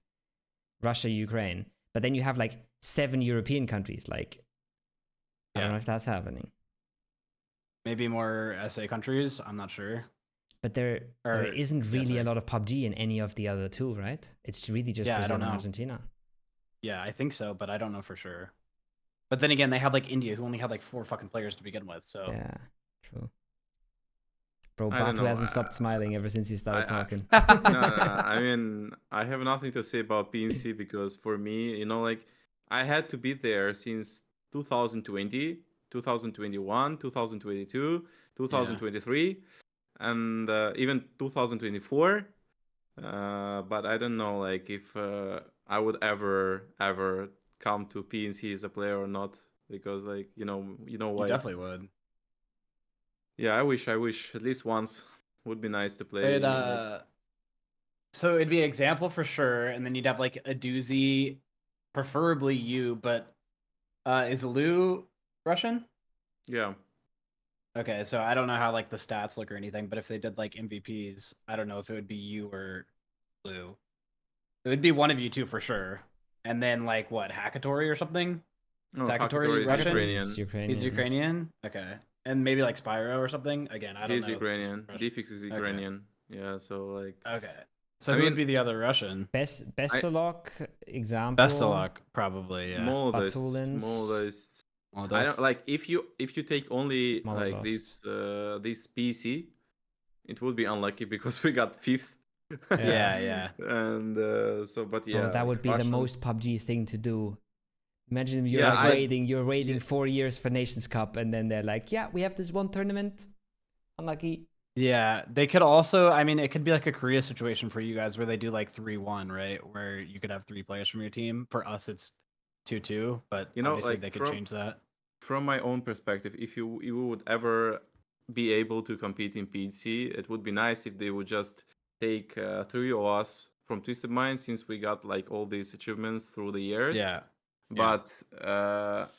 Russia, Ukraine. But then you have like 7 European countries. Like, I don't know if that's happening. Maybe more SA countries. I'm not sure. But there isn't really a lot of PUBG in any of the other 2, right? It's really just Yeah, I Brazil don't and know. Argentina. Yeah, I think so, but I don't know for sure. But then again, they have like India, who only had like 4 fucking players to begin with. So Yeah, true. Bro, I don't Batu know, hasn't stopped smiling ever since he started talking. no, I mean, I have nothing to say about PNC because for me, you know, like I had to be there since 2020, 2021, 2022, 2023, and even 2024. But I don't know, like if I would ever come to PNC as a player or not, because like you know why. you definitely would. Yeah, I wish at least once would be nice to play. So it'd be an example for sure, and then you'd have like a doozy, preferably you, but is Lou Russian? Yeah. Okay, so I don't know how like the stats look or anything, but if they did like MVPs, I don't know if it would be you or Blue. It would be one of you two for sure. And then like what, Hakatori or something? No, Is Hakatori Hakatori is Russian? He's Ukrainian. He's Ukrainian. Ukrainian? Okay. And maybe like Spyro or something? Again, I don't He's know. Ukrainian. Russian. Defix is Okay. Ukrainian. Yeah, so like Okay. So I who would mean be the other Russian? Best I Bestelok example. Bestelok, probably, yeah. Molodist. BatulinS. I don't Molodist. like if you take only like Molodist. this PC, it would be unlucky because we got fifth. Yeah, yeah. And so but Oh, yeah, that like would be the Russians. most PUBG thing to do. Imagine you're Yeah, like I- you're waiting yeah. 4 years for Nations Cup, and then they're like, yeah, we have this one tournament. Unlucky. Yeah, they could also, I mean, it could be like a Korea situation for you guys where they do like 3-1, right? Where you could have 3 players from your team. For us, it's 2-2, but You know, obviously like they could change that. from my own perspective, if you would ever be able to compete in PNC, it would be nice if they would just take 3 of us from Twisted Mind, since we got like all these achievements through the years. Yeah. But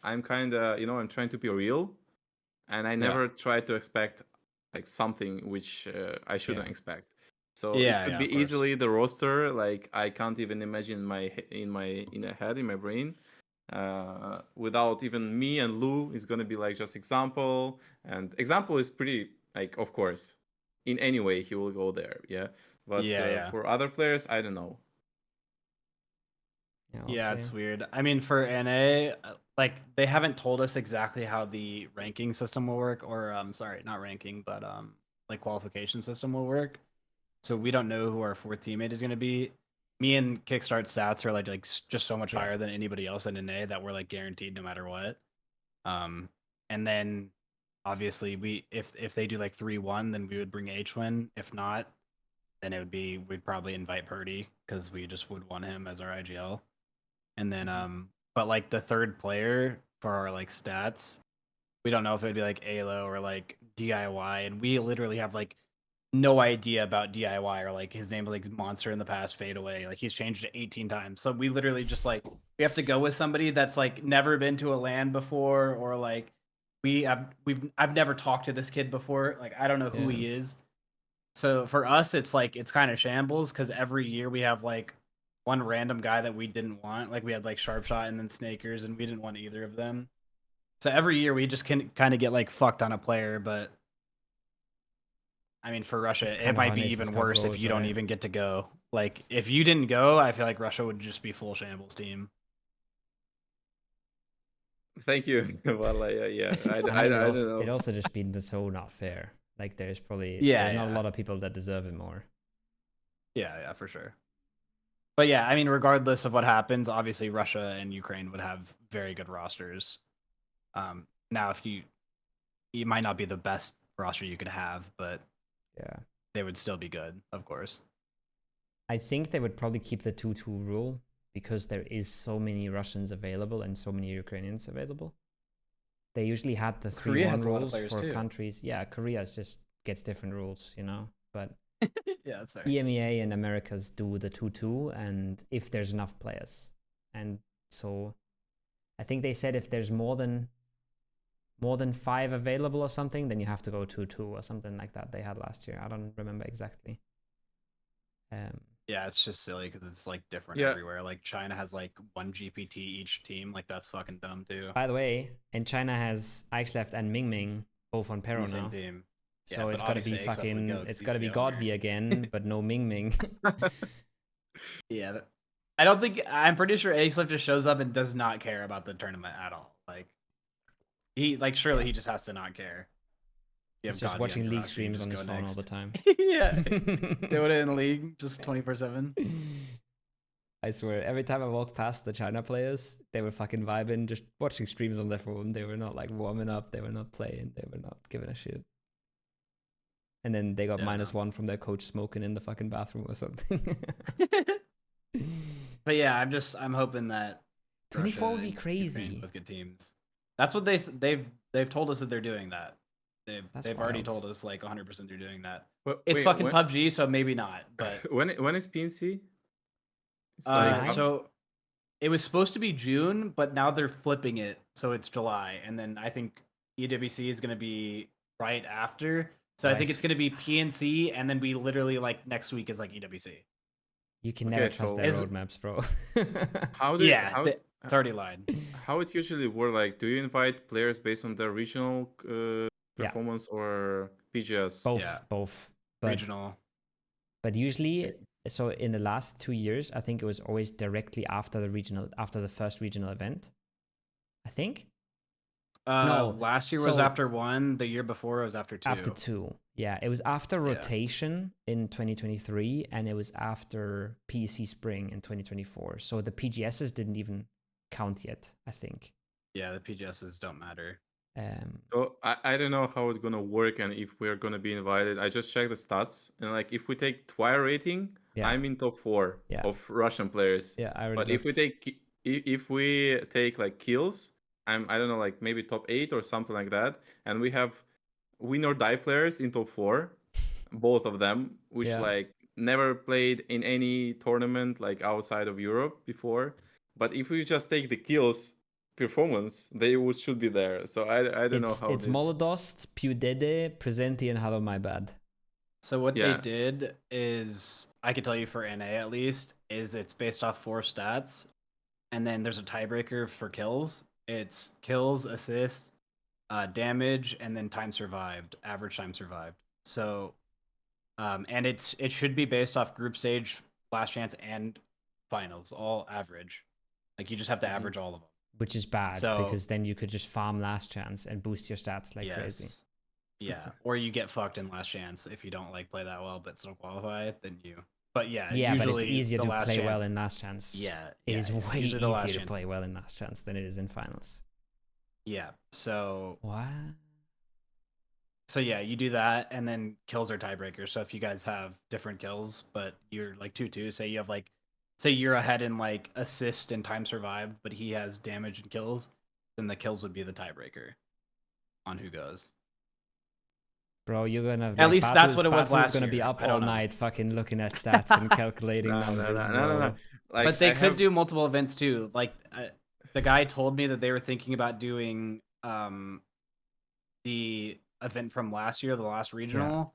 I'm kind of, I'm trying to be real, and I never try to expect like something which I shouldn't expect. So it Yeah, could yeah, be of course. easily the roster. Like I can't even imagine in my brain. Without even me and Lou, it's gonna be like just example, and example is pretty like, of course, in any way he will go there, yeah. But Yeah. for other players, I don't know. Yeah, Yeah, it's weird. I mean, for NA, like they haven't told us exactly how the ranking system will work, or sorry, not ranking, but like qualification system will work. So we don't know who our 4th teammate is going to be. Me and Kickstart stats are like just so much higher than anybody else in NA that we're like guaranteed no matter what. And then obviously if they do like 3-1, then we would bring H-Win. If not, then we'd probably invite Purdy because we just would want him as our IGL. And then but like the 3rd player for our like stats, we don't know if it'd be like ALO or like DIY, and we literally have like no idea about DIY, or like his name like Monster in the past, Fade Away. Like he's changed it 18 times. So we literally just like we have to go with somebody that's like never been to a LAN before, or like I've never talked to this kid before. Like I don't know who he is. So for us, it's like it's kind of shambles because every year we have like one random guy that we didn't want. Like we had like Sharpshot and then Snakers, and we didn't want either of them. So every year we just can kind of get like fucked on a player, but I mean, for Russia, it might be even worse if you don't even get to go. Like, if you didn't go, I feel like Russia would just be full shambles team. Thank you. Well, yeah, I mean, don't know. it also just been so not fair. Like there's probably Yeah, not a lot of people that deserve it more. Yeah, for sure. But yeah, I mean, regardless of what happens, obviously Russia and Ukraine would have very good rosters. Now, if you might not be the best roster you could have, but yeah, they would still be good, of course. I think they would probably keep the 2-2 rule because there is so many Russians available and so many Ukrainians available. They usually had the 3-1 rules for countries. Yeah, Korea just gets different rules, but yeah, that's fair. EMEA and Americas do the 2-2, and if there's enough players. And so I think they said if there's more than 5 available or something, then you have to go 2-2 or something like that they had last year. I don't remember exactly. Yeah, it's just silly because it's like different everywhere. Like China has like 1 GPT each team. Like that's fucking dumb too. By the way, and China has Ixleft and Mingming both on Pero now. Team. So it's gotta be fucking, it's gotta be Godvi again, but no Mingming. Yeah, I'm pretty sure Ixleft just shows up and does not care about the tournament at all. Like surely he just has to not care. He's just watching league streams on his phone all the time. Yeah, do it in league just 24/7. I swear, every time I walk past the China players, they were fucking vibing, just watching streams on their phone. They were not like warming up, they were not playing, they were not giving a shit. And then they got -1 from their coach smoking in the fucking bathroom or something. But yeah, I'm hoping that 24 would be crazy with good teams. That's what they've told us that they're doing that. They've already told us like 100% they're doing that. It's fucking PUBG, so maybe not. But when is PNC? So it was supposed to be June, but now they're flipping it, so it's July, and then I think EWC is gonna be right after. So I think Nice. it's gonna be PNC, and then we literally like next week is like EWC. You can Okay, never trust so- their Is- roadmaps, bro. How do Yeah, how it's already lied. how it usually work? Like, do you invite players based on their regional Yeah. performance or PGS? both, Yeah. both. But Regional. But usually, so in the last 2 years, I think it was always directly after the first regional event. I think No, Last year was so- after 1. The year before it was after 2. after 2. Yeah, it was after rotation in 2023, and it was after PEC spring in 2024. So the PGSs didn't even count yet, I think. Yeah, the PGSs don't matter. So I don't know how it's gonna work and if we're gonna be invited. I just checked the stats and like if we take TWIS rating, Yeah. I'm in top 4 Yeah. of Russian players. Yeah, I already But if we looked. take if we take like kills, I don't know, like maybe top 8 or something like that. And we have win or die players in top 4, both of them, which Yeah. like never played in any tournament like outside of Europe before. But if we just take the kills performance, they should be there. So I don't know how It's this. Molodost, Pewdede, Presenti, and Hello My Bad. So what Yeah. they did is, I can tell you for NA at least, is it's based off 4 stats, and then there's a tiebreaker for kills. It's kills, assists, damage, and then time survived, average time survived. So, and it should be based off group stage, last chance, and finals, all average. Like you just have to average all of them. Which is bad, So- because then you could just farm last chance and boost your stats like crazy. Yeah, or you get fucked in last chance if you don't like play that well but still qualify. Then you. But yeah, Yeah, but it's usually easier the to last play well chance- in last chance. Yeah, It yeah, is yeah, way usually the last easier to chance. play well in last chance than it is in finals. Yeah. So What? yeah, you do that, and then kills are tiebreakers. So if you guys have different kills, but you're like 2-2, say you have like, say you're ahead in like assist and time survived, but he has damage and kills, then the kills would be the tiebreaker on who goes. Bro, you're gonna At least that's what it was Batu's last gonna be year. up I don't all know. night fucking looking at stats and calculating No. numbers, bro. Like, But they I could have- do multiple events too. Like the guy told me that they were thinking about doing the event from last year, the last regional.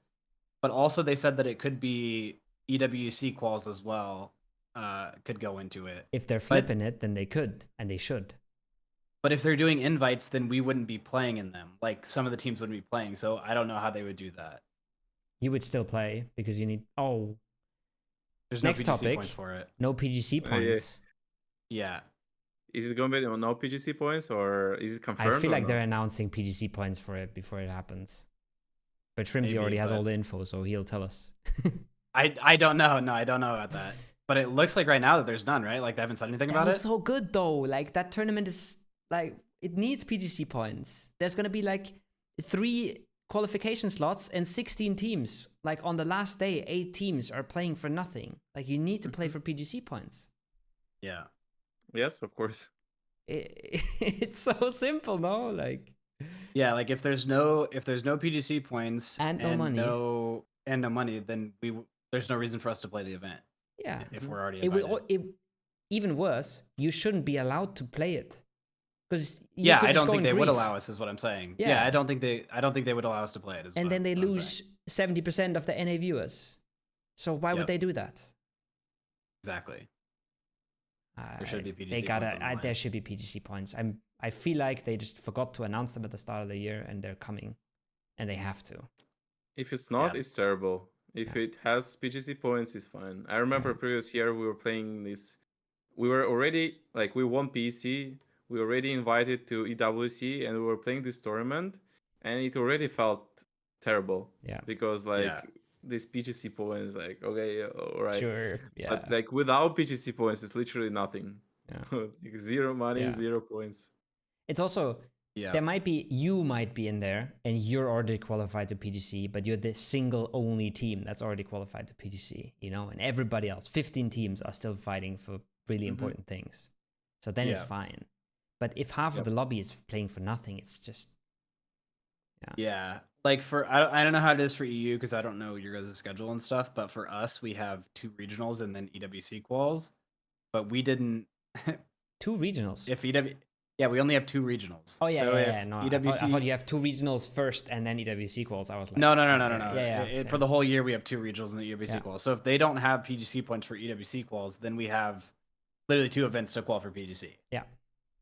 But also they said that it could be EWC quals as well. Could go into it. If they're flipping it, then they could and they should. But if they're doing invites, then we wouldn't be playing in them. Like some of the teams wouldn't be playing. So I don't know how they would do that. You would still play because you need There's Next no PGC topic. points for it. no PGC yeah. points. Yeah. Is it gonna be on no PGC points or is it confirmed? I feel or like no? they're announcing PGC points for it before it happens. But Shrimzy Maybe, already has but- all the info, so he'll tell us. I don't know. No, I don't know about that. But it looks like right now that there's none, right? Like they haven't said anything That about was it. so good though. Like that tournament is like it needs PGC points. There's gonna be like 3 qualification slots and 16 teams. Like on the last day, 8 teams are playing for nothing. Like you need to play for PGC points. Yeah. Yes, of course. It's so simple, no? Like Yeah, like if there's no PGC points And no money. no money, then there's no reason for us to play the event yeah, if we're already it invited. will. Even worse, you shouldn't be allowed to play it because Yeah, I don't think they would allow us. Is what I'm saying. Yeah, Yeah. I don't think they would allow us to play it. And then they lose 70% of the NA viewers. So why would Yep. they do that? Exactly. There should be PGC They gotta. points on the line. There should be PGC points. I feel like they just forgot to announce them at the start of the year, and they're coming, and they have to. If it's not, Yeah. it's terrible. If it has PGC points, it's fine. I remember previous year we were playing this. We were already like we won PEC. We already invited to EWC, and we were playing this tournament, and it already felt terrible. Yeah. Because like Yeah. this PGC points, like okay, all right. Sure. Yeah. But like without PGC points, it's literally nothing. Yeah. Like, 0 money, Yeah. 0 points. It's also Yeah. you might be in there, and you're already qualified to PGC, but you're the single only team that's already qualified to PGC. You know, and everybody else, 15 teams, are still fighting for really important things. So then it's Yeah. fine. But if half of the lobby is playing for nothing, it's just Yeah, like for I don't know how it is for EU because I don't know your guys' schedule and stuff. But for us, we have 2 regionals and then EWC quals. But we didn't. 2 regionals. If EW, Yeah, we only have 2 regionals. Oh yeah, So yeah. if No, EWC... I thought you have 2 regionals first and then EWC quals. I was like, No. Yeah, For the whole year, we have 2 regionals in the EWC Yeah. quals. So if they don't have PGC points for EWC quals, then we have literally 2 events to qual for PGC. Yeah.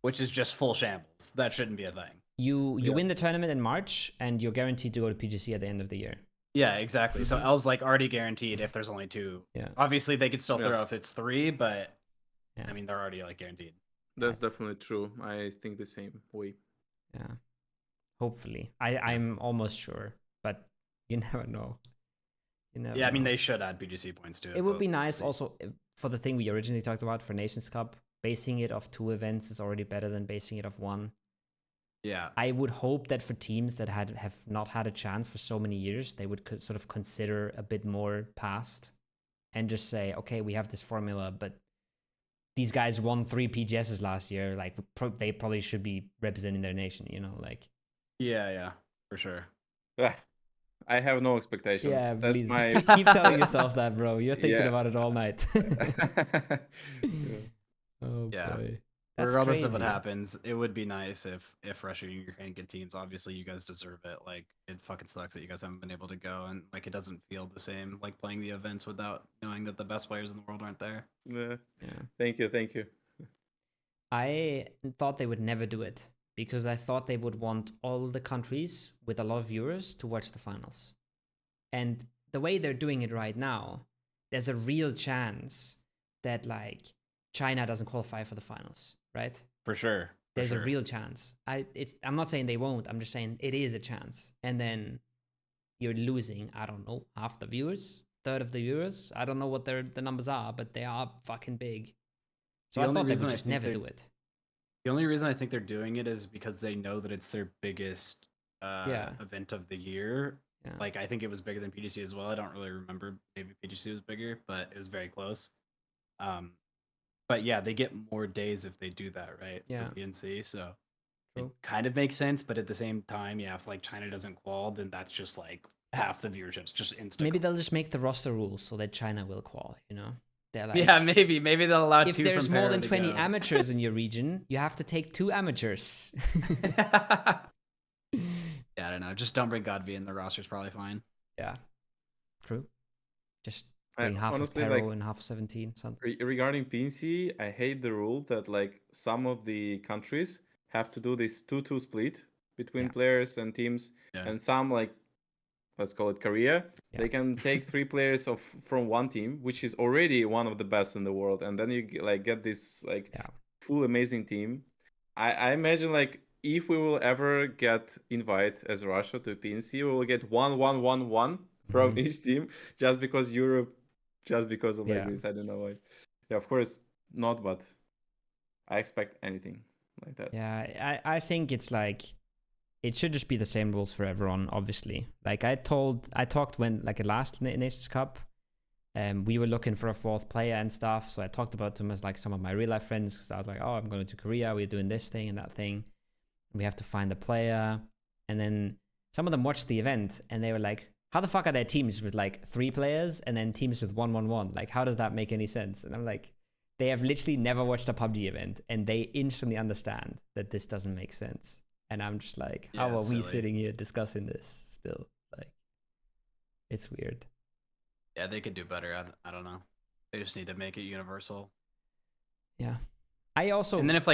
Which is just full shambles. That shouldn't be a thing. You win the tournament in March, and you're guaranteed to go to PGC at the end of the year. Yeah, exactly. So L's like already guaranteed if there's only 2. Yeah. Obviously, they could still throw if it's 3, but Yeah. I mean, they're already like guaranteed. That's definitely true. I think the same way. Yeah. Hopefully. I'm almost sure, but you never know. You never Yeah, I mean, know. they should add PGC points to it. It would be nice also for the thing we originally talked about for Nations Cup. Basing it off 2 events is already better than basing it off 1. Yeah. I would hope that for teams that have not had a chance for so many years, they would sort of consider a bit more past and just say, okay, we have this formula, but these guys won 3 PGSs last year. Like, they probably should be representing their nation, you know, like. Yeah, for sure. I have no expectations. Yeah, That's please. my... Keep telling yourself that, bro. You're thinking about it all night. Oh Yeah. boy. Regardless of what crazy. happens, it would be nice if Russia and Ukraine get teams. Obviously, you guys deserve it. Like, it fucking sucks that you guys haven't been able to go, and like, it doesn't feel the same like playing the events without knowing that the best players in the world aren't there. Yeah. Yeah. Thank you. I thought they would never do it because I thought they would want all the countries with a lot of viewers to watch the finals. And the way they're doing it right now, there's a real chance that like China doesn't qualify for the finals, right? For sure. There's a real chance. I'm not saying they won't. I'm just saying it is a chance. And then you're losing, I don't know, half the viewers, third of the viewers. I don't know what the numbers are, but they are fucking big. So I thought they would just never do it. The only reason I think they're doing it is because they know that it's their biggest event of the year. Yeah. Like, I think it was bigger than PGC as well. I don't really remember. Maybe PGC was bigger, but it was very close. But yeah, they get more days if they do that, right? Yeah. For PNC, so True. it kind of makes sense. But at the same time, yeah, if like China doesn't qual, then that's just like half the viewership's just instant. Maybe they'll just make the roster rules so that China will qual, you know? They're like, yeah, maybe they'll allow if 2 there's from more than Para to 20 go. amateurs in your region, you have to take 2 amateurs. Yeah, I don't know. Just don't bring Godvi in. The roster's probably fine. Yeah, true. Just bring half honestly, of Pero like, and half of 17, something. Regarding PNC, I hate the rule that like some of the countries have to do this 2-2 split between players and teams, and some, like, let's call it Korea, they can take 3 players from one team, which is already one of the best in the world, and then you get this like full amazing team. I imagine, like, if we will ever get invited as Russia to PNC, we will get 1-1-1-1 from each team, just because Europe, just because of like this. I don't know why. Yeah, of course not, but I expect anything like that. Yeah, I think it's like, it should just be the same rules for everyone, obviously. Like I talked when, like, at last Nations Cup, we were looking for a 4th player and stuff. So I talked about them as like some of my real life friends, because I was like, oh, I'm going to Korea, we're doing this thing and that thing. We have to find a player. And then some of them watched the event and they were like, how the fuck are there teams with like 3 players and then teams with 1-1-1? Like, how does that make any sense? And I'm like, they have literally never watched a PUBG event and they instantly understand that this doesn't make sense. And I'm just like, how are we sitting here discussing this still? Like, it's weird. Yeah, they could do better. I don't know. They just need to make it universal. Yeah. I also... And then if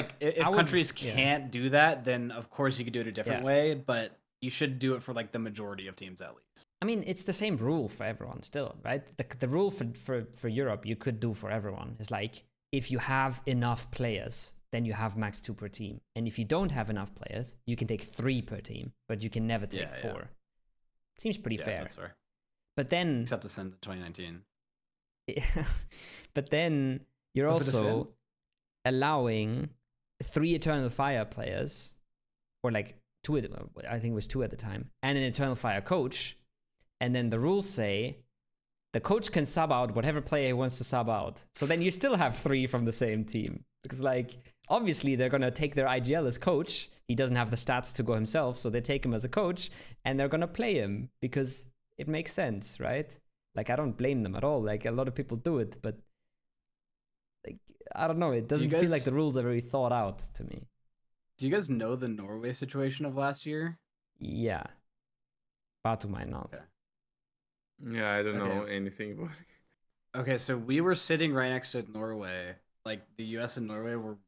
countries can't do that, then of course you could do it a different way, but you should do it for like the majority of teams at least. I mean, it's the same rule for everyone still, right? The rule for Europe you could do for everyone is like, if you have enough players, then you have max 2 per team. And if you don't have enough players, you can take 3 per team, but you can never take 4. Seems pretty fair. That's fair. But then... Except to send 2019. But then you're also allowing 3 Eternal Fire players, or like 2, I think it was 2 at the time, and an Eternal Fire coach. And then the rules say the coach can sub out whatever player he wants to sub out. So then you still have 3 from the same team. Because, like, obviously they're going to take their IGL as coach. He doesn't have the stats to go himself, so they take him as a coach, and they're going to play him because it makes sense, right? Like, I don't blame them at all. Like, a lot of people do it, but, like, I don't know. It doesn't feel like the rules are very thought out to me. Do you guys know the Norway situation of last year? Yeah. Batu might not. Okay. Yeah, I don't Okay. know anything about it. Okay, so we were sitting right next to Norway. Like the US and Norway were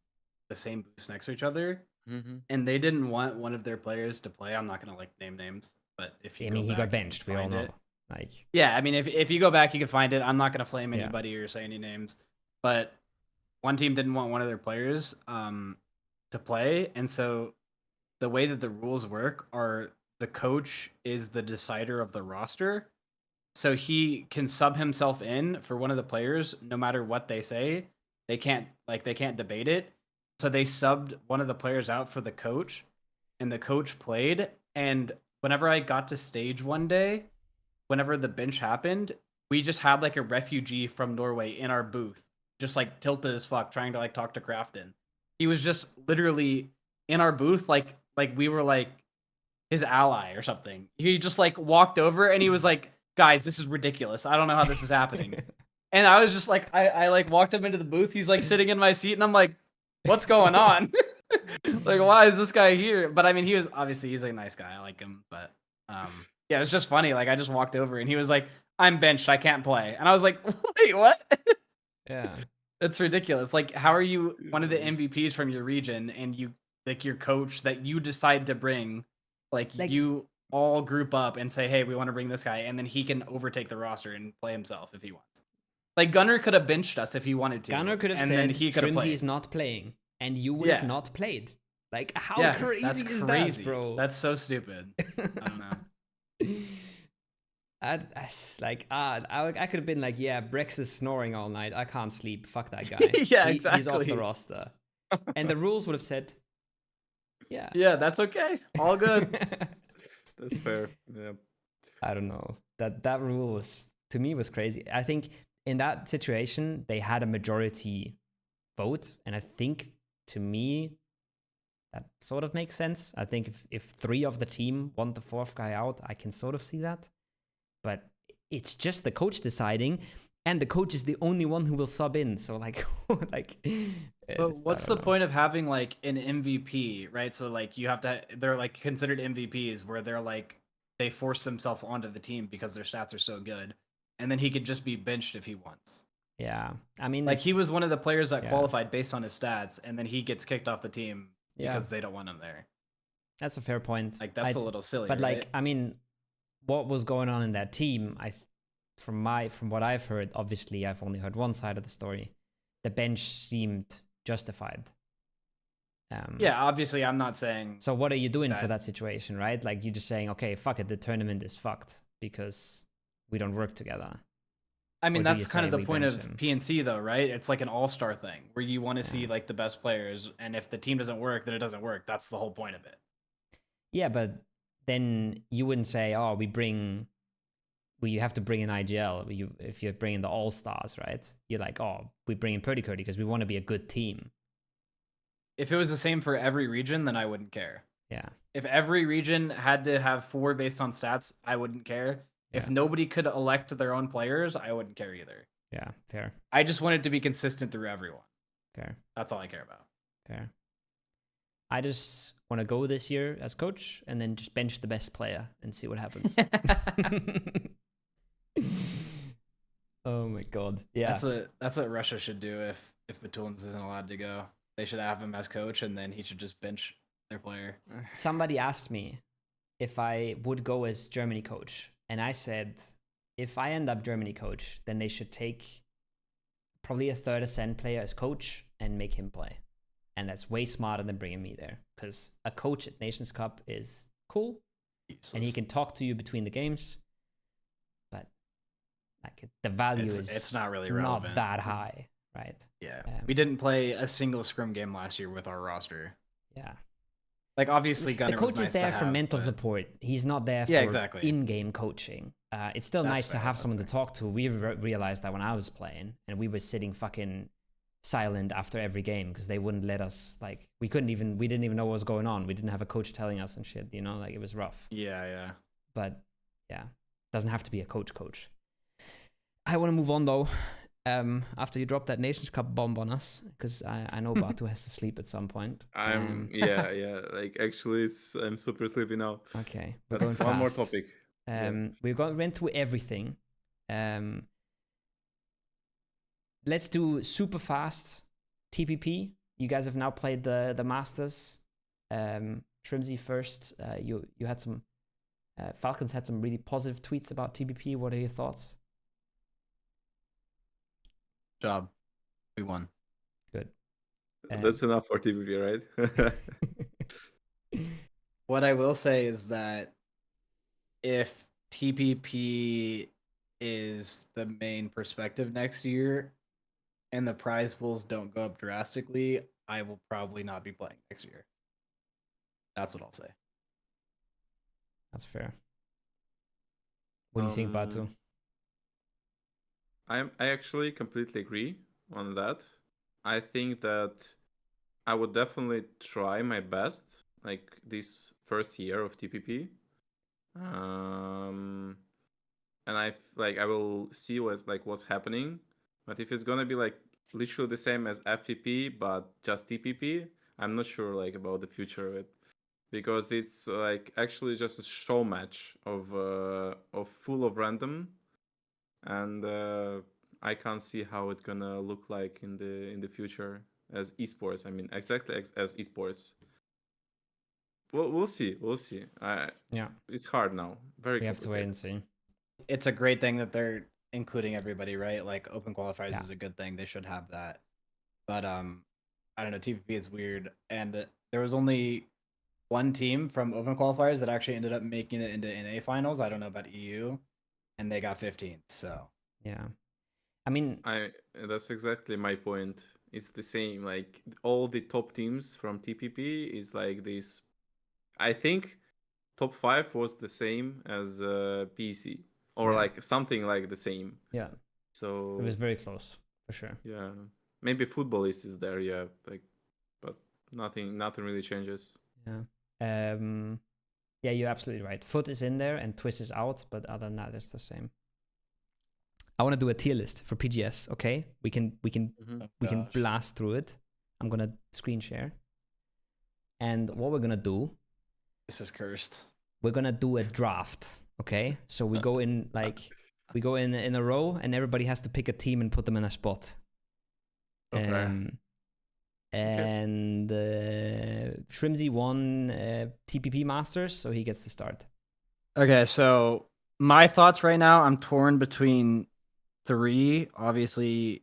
the same booths next to each other. Mm-hmm. And they didn't want one of their players to play. I'm not gonna like name names, but if you I go mean, he back, got you can benched. We all find know. it. Like, Yeah, I mean, if you go back, you can find it. I'm not gonna flame Yeah. anybody or say any names, but one team didn't want one of their players to play, and so the way that the rules work are the coach is the decider of the roster, so he can sub himself in for one of the players no matter what they say. They can't debate it. So they subbed one of the players out for the coach, and the coach played. And whenever I got to stage one day, whenever the bench happened, we just had like a refugee from Norway in our booth, just like tilted as fuck, trying to like talk to Crafton. He was just literally in our booth, like we were like his ally or something. He just like walked over and he was like, "Guys, this is ridiculous. I don't know how this is happening." And I was just like, I like walked him into the booth. He's like sitting in my seat, and I'm like, "What's going on? Like, why is this guy here?" But I mean, he's a nice guy. I like him, but yeah, it was just funny. Like, I just walked over and he was like, "I'm benched. I can't play." And I was like, "Wait, what?" yeah. That's ridiculous. Like, how are you one of the MVPs from your region, and you like your coach that you decide to bring, like you all group up and say, "Hey, we want to bring this guy," and then he can overtake the roster and play himself if he wants. Like Gunnar could have benched us if he wanted to. Gunnar could have and said, then he could have Shrimzy played. is not playing, and you would have Yeah. not played. Like, how Yeah, crazy that's is crazy. that, bro? That's so stupid. I don't know. I could have been like, yeah, Brex is snoring all night. I can't sleep. Fuck that guy. Yeah, He's off the exactly. roster. And the rules would have said, yeah. Yeah, that's okay. All good. That's fair. Yeah. I don't know. That rule was, to me, was crazy. I think in that situation, they had a majority vote. And I think, to me, that sort of makes sense. I think if 3 of the team want the 4th guy out, I can sort of see that. But it's just the coach deciding, and the coach is the only one who will sub in. So like, But what's the point of having like an MVP, right? So like they're like considered MVPs where they're like they force themselves onto the team because their stats are so good, and then he could just be benched if he wants. Yeah, I mean, Like he was one of the players that yeah. qualified based on his stats, and then he gets kicked off the team because they don't want him there. That's a fair point. Like that's a little silly. But right? like, I mean, what was going on in that team? From what I've heard, obviously I've only heard one side of the story. The bench seemed justified. Yeah, obviously I'm not saying. So what are you doing for that situation, right? Like you're just saying, okay, fuck it, the tournament is fucked because we don't work together. I mean, Or do that's you kind of say the we point of bench him? PNC though, right? It's like an all-star thing where you want to see like the best players, and if the team doesn't work, then it doesn't work. That's the whole point of it. Yeah, but then you wouldn't say, oh, you have to bring in IGL. If you're bringing the all-stars, right? You're like, oh, we bring in Purdy Curdy because we want to be a good team. If it was the same for every region, then I wouldn't care. Yeah. If every region had to have 4 based on stats, I wouldn't care. If nobody could elect their own players, I wouldn't care either. Yeah, fair. I just want it to be consistent through everyone. Fair. That's all I care about. Fair. I just want to go this year as coach and then just bench the best player and see what happens. Oh my god. Yeah. That's what Russia should do if BatulinS isn't allowed to go. They should have him as coach and then he should just bench their player. Somebody asked me if I would go as Germany coach, and I said if I end up Germany coach, then they should take probably a third ascent player as coach and make him play. And that's way smarter than bringing me there, because a coach at Nations Cup is cool and he can talk to you between the games, but like the value it's not really relevant. Not that high, right? Yeah. We didn't play a single scrim game last year with our roster. Yeah. Like obviously Gunnar the coach was nice is there to for have, mental but... support. He's not there for exactly. in-game coaching. It's still nice to have someone to talk to. We realized that when I was playing, and we were sitting fucking silent after every game because they wouldn't let us, like, we didn't even know what was going on. We didn't have a coach telling us and shit, you know, like it was rough. Yeah. But yeah, doesn't have to be a coach. I want to move on though. after you drop that Nations Cup bomb on us, because I know Batu has to sleep at some point. Yeah. Like actually, I'm super sleepy now. Okay, we're But going one more fast. topic. We went through everything. Let's do super fast TPP. You guys have now played the Masters. Shrimzy first. You had some Falcons had some really positive tweets about TPP. What are your thoughts? Job. We won. Good. That's enough for TPP, right? What I will say is that if TPP is the main perspective next year and the prize pools don't go up drastically, I will probably not be playing next year. That's what I'll say. That's fair. What do you think, Batu? I actually completely agree on that. I think that I would definitely try my best, like this first year of TPP. And I will see what's happening. But if it's gonna be like literally the same as FPP but just TPP, I'm not sure like about the future of it, because it's like actually just a show match of full of random, and I can't see how it's gonna look like in the future as esports. I mean, exactly as esports. We'll see. We'll see. Yeah, It's hard now. Very we have to wait and see. It's a great thing that they're including everybody, right? Like open qualifiers Yeah. is a good thing. They should have that. But I don't know, TPP is weird, and there was only one team from open qualifiers that actually ended up making it into NA finals. I don't know about EU, and they got 15th. So Yeah, I mean, that's exactly my point. It's the same. Like all the top teams from TPP is like this. I think top 5 was the same as PC, or Yeah. like something like the same. Yeah, So it was very close for sure. yeah, maybe footballist is there. Yeah, like, but nothing really changes. Yeah. Yeah, you're absolutely right. Foot is in there and TWIS is out, but other than that, it's the same. I want to do a tier list for PGS. Okay, we can blast through it. I'm gonna screen share, and what we're gonna do? this is cursed. We're gonna do a draft. Okay, so we go in in a row, and everybody has to pick a team and put them in a spot. Okay. And Shrimzy won TPP Masters, so he gets to start. Okay, so my thoughts right now, I'm torn between 3, obviously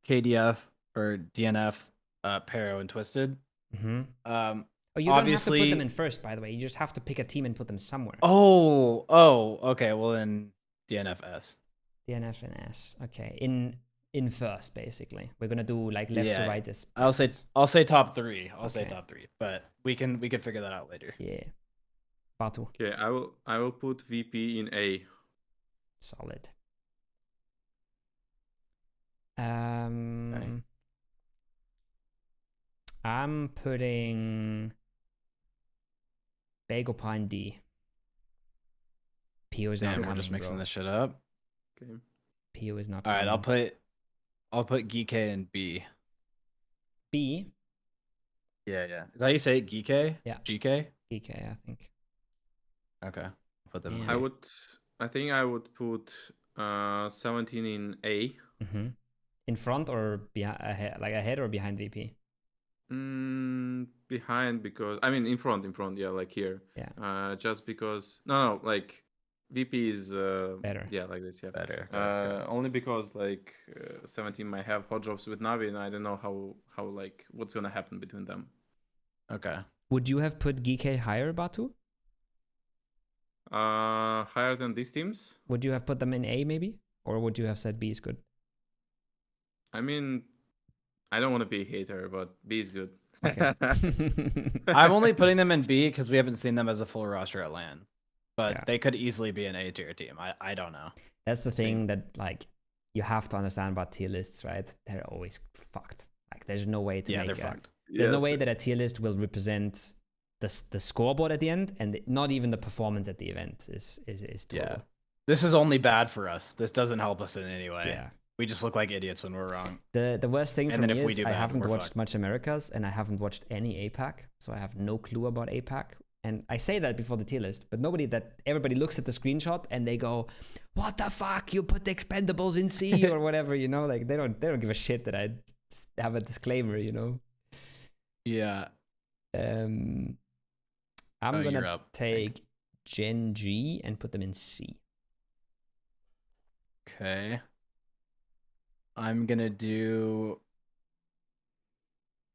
KDF or DNF, Pero and Twisted. Mm-hmm. Oh, you don't have to put them in first, by the way. You just have to pick a team and put them somewhere. Oh, okay. Well then, DNFS. DNF and S. Okay, in first, basically. We're gonna do like left to right. This. I'll say top 3. I'll say top 3, but we can figure that out later. Yeah. Batu. Okay, I will put VP in A. Solid. I'm putting Bagopa in D. PO is not coming. We're just mixing this shit up. Okay. PO is not. All right, I'll put Geekay in B. B. Yeah. Is that how you say it? Geekay? Yeah. GK? Geekay, I think. Okay. Put them. Yeah. I think I would put 17 in A. Mm-hmm. In front or ahead or behind VP? Behind, because I mean in front, yeah, like here. Yeah. Just because like VP is better. Yeah, like this, yeah. Better. Only because like 17 might have hot drops with Navi, and I don't know how like what's gonna happen between them. Okay. Would you have put Geekay higher, Batu? Higher than these teams? Would you have put them in A maybe? Or would you have said B is good? I mean, I don't want to be a hater, but B is good. Okay. I'm only putting them in B because we haven't seen them as a full roster at LAN. But Yeah. they could easily be an A tier team. I don't know. That's the thing that like you have to understand about tier lists, right? They're always fucked. Like there's no way to make they're fucked. There's no way that a tier list will represent the scoreboard at the end, and not even the performance at the event is doable. Yeah. This is only bad for us. This doesn't help us in any way. Yeah. We just look like idiots when we're wrong. The worst thing And for then me if we is do I bad, haven't we're watched fucked. much Americas, and I haven't watched any APAC, so I have no clue about APAC. And I say that before the tier list, but everybody looks at the screenshot and they go, "What the fuck? You put the Expendables in C or whatever," you know? Like they don't give a shit that I have a disclaimer, you know? Yeah. I'm Oh, you're gonna up. take Gen G and put them in C. Okay. I'm gonna do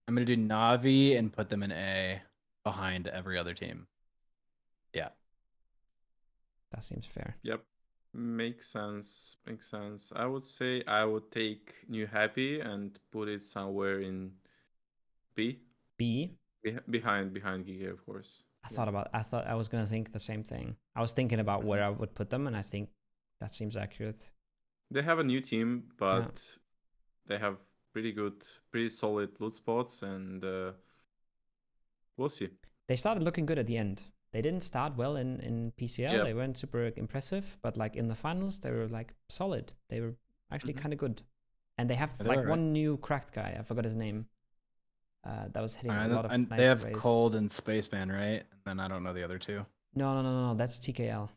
Navi and put them in A behind every other team. Yeah. That seems fair. Yep. Makes sense. Makes sense. I would say I would take New Happy and put it somewhere in B. B. Behind Geekay, of course. I thought I was gonna think the same thing. I was thinking about where I would put them, and I think that seems accurate. They have a new team, but they have pretty solid loot spots, and we'll see. They started looking good at the end. They didn't start well in PCL. Yep. They weren't super impressive, but like in the finals, they were like solid. They were actually kind of good. And they have like one new cracked guy. I forgot his name. That was hitting a lot of nice they have rays. Cold and Spaceman, right? And then I don't know the other two. No. That's TKL.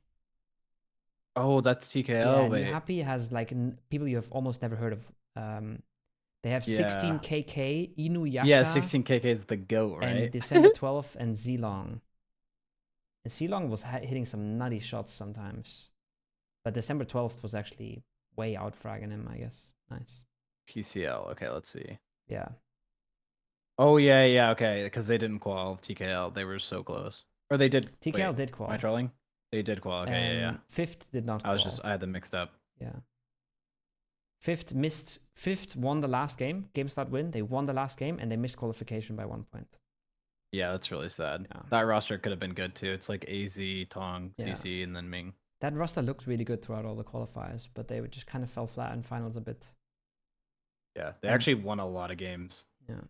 Oh, that's TKL. Yeah, wait. New Happy has like people you have almost never heard of. They have 16KK, Inuyasha. Yeah, 16KK is the GOAT, right? And December 12th and Zilong. And Zilong was hitting some nutty shots sometimes. But December 12th was actually way outfragging him, I guess. Nice. PCL. Okay, let's see. Yeah. Oh, yeah, okay. Because they didn't qual TKL. They were so close. Or they did. TKL wait, did qual. Am I trolling? They did qual. Okay, yeah. Fifth did not qual. I had them mixed up. Yeah. Fifth won the last game. Game start win. They won the last game and they missed qualification by 1 point. Yeah, that's really sad. Yeah. That roster could have been good too. It's like AZ, Tong, Yeah. CC, and then Ming. That roster looked really good throughout all the qualifiers, but they just kind of fell flat in finals a bit. Yeah, they actually won a lot of games. Yeah.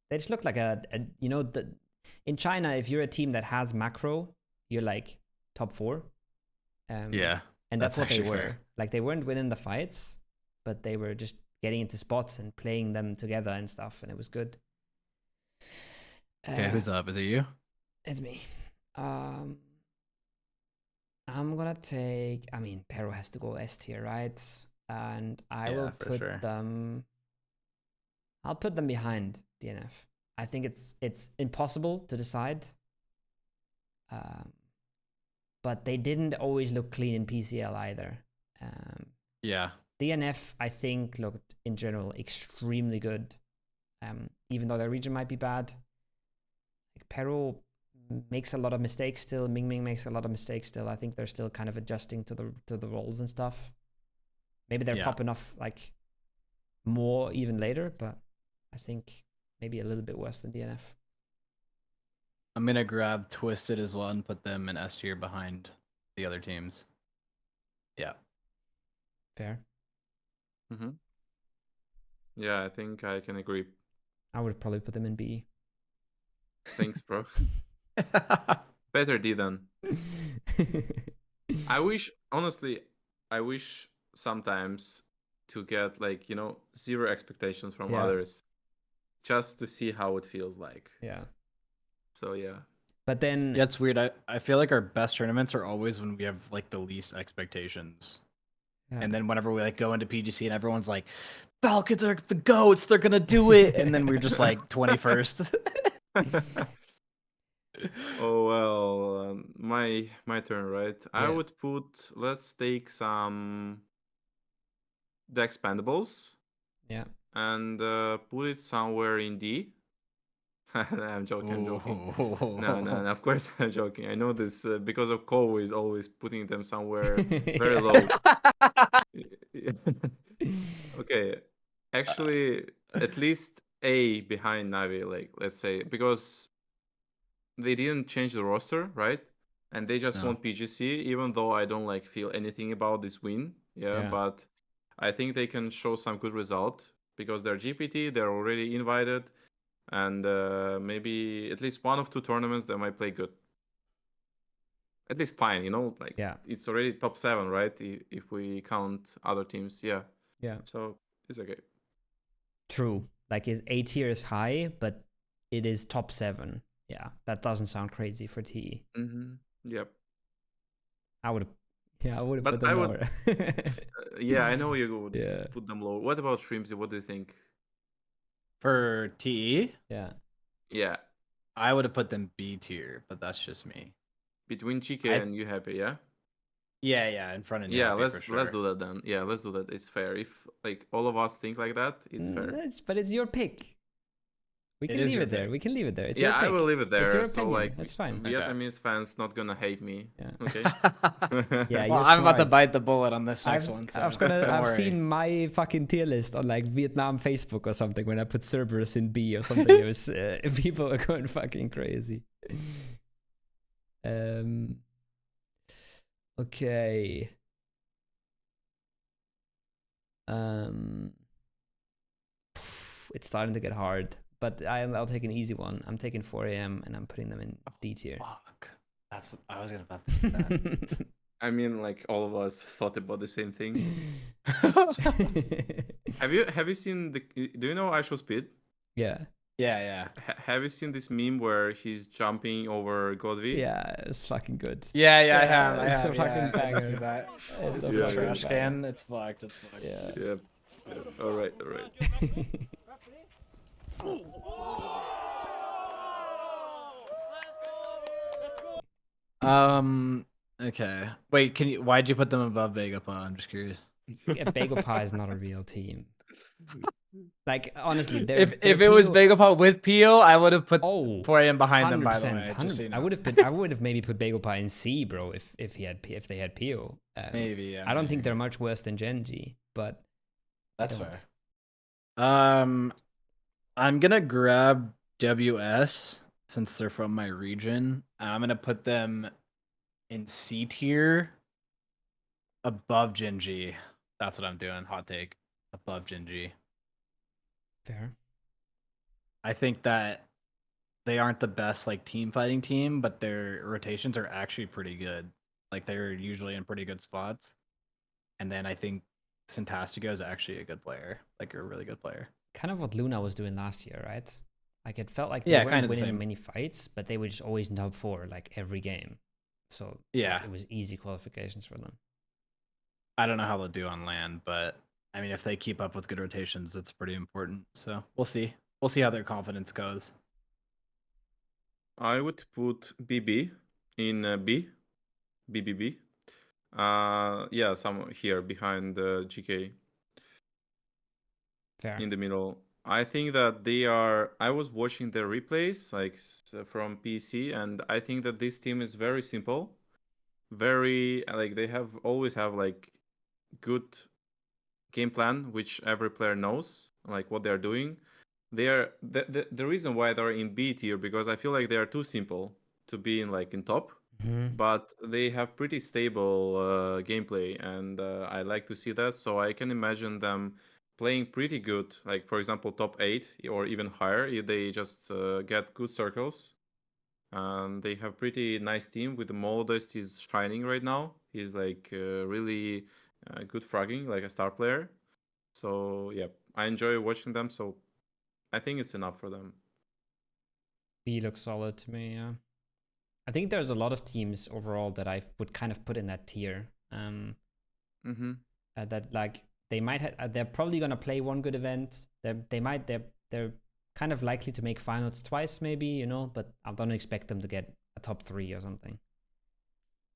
They just look like in China, if you're a team that has macro, you're like top 4. Yeah. And that's what they were. Fair. Like they weren't winning the fights, but they were just getting into spots and playing them together and stuff, and it was good. Okay, who's up? Is it you? It's me. I'm gonna take. I mean, Pero has to go S tier, right? And I will put them. I'll put them behind DNF. I think it's impossible to decide. But they didn't always look clean in PCL either. Yeah. DNF, I think, looked in general extremely good. Even though their region might be bad. Like Pero makes a lot of mistakes still. Ming makes a lot of mistakes still. I think they're still kind of adjusting to the roles and stuff. Maybe they're popping off like more even later, but I think maybe a little bit worse than DNF. I'm gonna grab Twisted as well and put them in S tier behind the other teams. Yeah. Fair. Mm-hmm. Yeah, I think I can agree. I would probably put them in B. Thanks, bro. Better D then. I wish sometimes to get like, 0 expectations from others just to see how it feels like. Yeah. So yeah. But then yeah, it's weird. I feel like our best tournaments are always when we have like the least expectations. Yeah. And then whenever we like go into PGC and everyone's like, Falcons are the GOATs, they're gonna do it, and then we're just like 21st. Oh well, my turn, right? Yeah. I would let's take the Expendables. Yeah. And put it somewhere in D. I'm joking. No, of course I'm joking. I know this because of TWIS is always putting them somewhere very low. Okay, actually, at least A behind NaVi, like let's say, because they didn't change the roster, right? And they just won PGC, even though I don't like feel anything about this win. Yeah, but I think they can show some good result because they're GPT, they're already invited, and maybe at least 1 of 2 tournaments they might play good. At least fine, like it's already top 7, right? If we count other teams, yeah. Yeah. So it's okay. True. Like A tier is high, but it is top 7. Yeah, that doesn't sound crazy for TE. Yep. I would have But put them I would. lower. Yeah, I know you would Yeah. put them low. What about Shrimzy? What do you think? For TE, Yeah. Yeah, I would have put them B tier, but that's just me. between GK I and you happy, yeah? yeah, in front of Yeah, NaVi for let's sure. do that then. Yeah, let's do that. It's fair. If like all of us think like that, it's fair. But it's your pick. We It can is leave your it there. pick. We can leave it there. It's Yeah, your pick. I will leave it there. It's your So opinion. like That's fine. Vietnamese fans not gonna hate me. Yeah. Okay. Yeah, Well, you're I'm about to smart. bite the bullet on this next one. So don't I've worry. seen my fucking tier list on like Vietnam Facebook or something when I put Cerberus in B or something. It was people were going fucking crazy. Okay. It's starting to get hard, but I'll take an easy one. I'm taking 4 a.m. and I'm putting them in D tier. Fuck. I was gonna bet that. I mean, like all of us thought about the same thing. Have you seen the? Do you know Actual Speed? Yeah. Yeah. Have you seen this meme where he's jumping over Godvi? Yeah, it's fucking good. Yeah, I have. It's a fucking I banger. did see that. It's It's a the fucking trash banger. can. It's fucked. It's fucked. Yeah. Yeah. All right. Okay. Wait, why'd you put them above Vegapunk? I'm just curious. Yeah, Bagel Pie is not a real team. Like honestly, If it was Vegapunk with Pio, I would have put 4AM behind them. By the way, just so you know. I would have maybe put Bagel Pie in C, bro. If they had Pio. Maybe. Yeah. I don't think they're much worse than Genji, but that's fair. I'm gonna grab WS since they're from my region. I'm gonna put them in C tier above Genji. That's what I'm doing. Hot take. Above Genji. Fair. I think that they aren't the best like team fighting team, but their rotations are actually pretty good. Like they're usually in pretty good spots. And then I think Syntastico is actually a good player, like a really good player. Kind of what Luna was doing last year, right? Like it felt like they Yeah, weren't kind of the winning same. many fights, but they were just always in top 4 like every game. So Yeah, like, it was easy qualifications for them. I don't know how they'll do on land, but I mean, if they keep up with good rotations, it's pretty important. So we'll see. We'll see how their confidence goes. I would put BB in B. BBB. Yeah, some here behind GK. Fair. In the middle. I think that they are. I was watching their replays, like from PC, and I think that this team is very simple, very like they have always have like good game plan, which every player knows, like what they are doing. They are the reason why they're in B tier because I feel like they are too simple to be in top. But they have pretty stable gameplay, and I like to see that. So I can imagine them playing pretty good, like for example top 8 or even higher if they just get good circles. They have pretty nice team with the Modest. He's shining right now. He's like really good fragging, like a star player. So yeah, I enjoy watching them. So I think it's enough for them. B looks solid to me. Yeah. I think there's a lot of teams overall that I would kind of put in that tier. That like they might they're probably gonna play one good event. They're kind of likely to make finals twice maybe, you know, but I don't expect them to get a top 3 or something.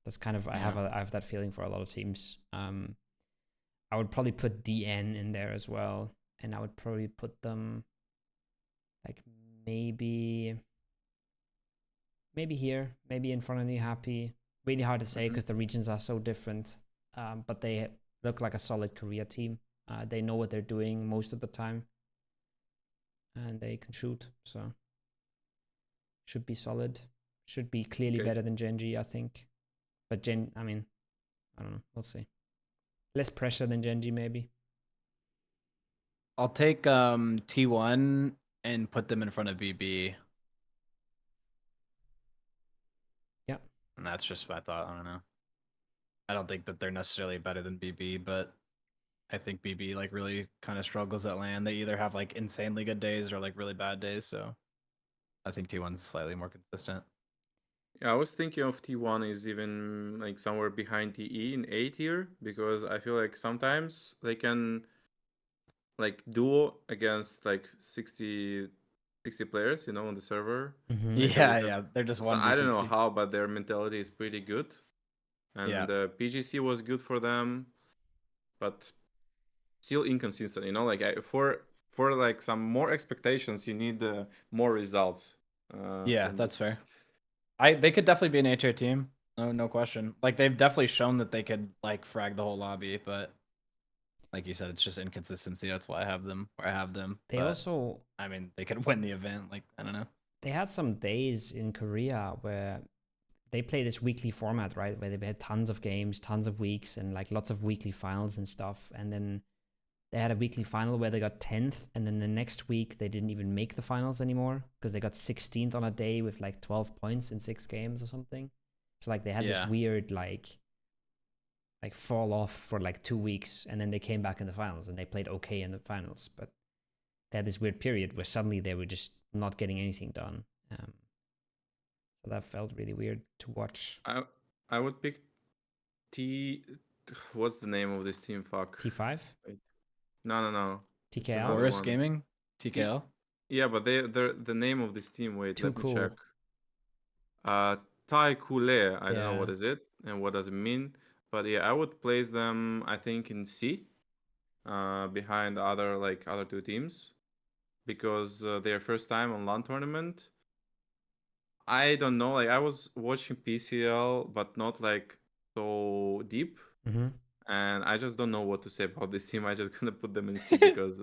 That's kind of I have that feeling for a lot of teams. I would probably put DN in there as well, and I would probably put them like maybe here, maybe in front of you happy. Really hard to say because the regions are so different. But they look like a solid Korea team. They know what they're doing most of the time. And they can shoot, so should be solid. Should be clearly better than Genji, I think. But I mean, I don't know. We'll see. Less pressure than Genji, maybe. I'll take T1 and put them in front of BB. Yeah. And that's just my thought. I don't know. I don't think that they're necessarily better than BB, but I think BB like really kind of struggles at LAN. They either have like insanely good days or like really bad days. So I think T1's slightly more consistent. Yeah, I was thinking of T1 is even like somewhere behind TE in A tier because I feel like sometimes they can like duo against like 60 players, on the server. Mm-hmm. Like they Yeah, would have yeah. They're just so I don't know 1v60. how, but their mentality is pretty good. Yeah. And PGC was good for them, but still inconsistent, like for like some more expectations, you need more results Yeah, from that's this. fair. They could definitely be an A tier team. No question. Like they've definitely shown that they could like frag the whole lobby, but like you said, it's just inconsistency. That's why I have them where I have them. They But also I mean, they could win the event. Like I don't know. they had some days in Korea where they play this weekly format, right? Where they had tons of games, tons of weeks, and like lots of weekly finals and stuff. And then they had a weekly final where they got 10th, and then the next week they didn't even make the finals anymore because they got 16th on a day with like 12 points in 6 games or something. So like they had this Yeah. weird like fall off for like 2 weeks, and then they came back in the finals and they played okay in the finals, but they had this weird period where suddenly they were just not getting anything done. So that felt really weird to watch. I would pick T. What's the name of this team? Fuck. T5, Wait. No. It's TKL, another Boris one. Gaming, T. TKL. Yeah, but they're the name of this team. Wait, too let me check. cool. Tai Kule. I don't know Yeah. what is it and what does it mean. But yeah, I would place them, I think, in C, behind other two teams, because their first time on LAN tournament. I don't know. Like I was watching PCL, but not like so deep, Mm-hmm. and I just don't know what to say about this team. I just gonna put them in C because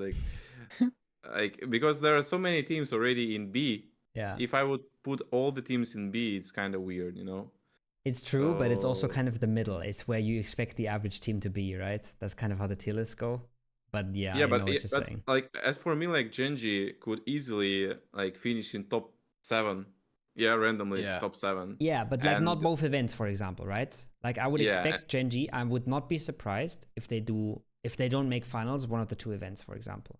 because there are so many teams already in B. Yeah. If I would put all the teams in B, it's kind of weird. It's true, but it's also So kind of the middle. It's where you expect the average team to be, right? That's kind of how the tier lists go. But yeah, yeah, I but know what you're saying. like as for me, like Genji could easily like finish in top 7. Yeah, randomly Yeah. top 7, Yeah, but like not and both events, for example, right? Like I would yeah, expect Genji. I would not be surprised if they don't make finals one of the 2 events, for example.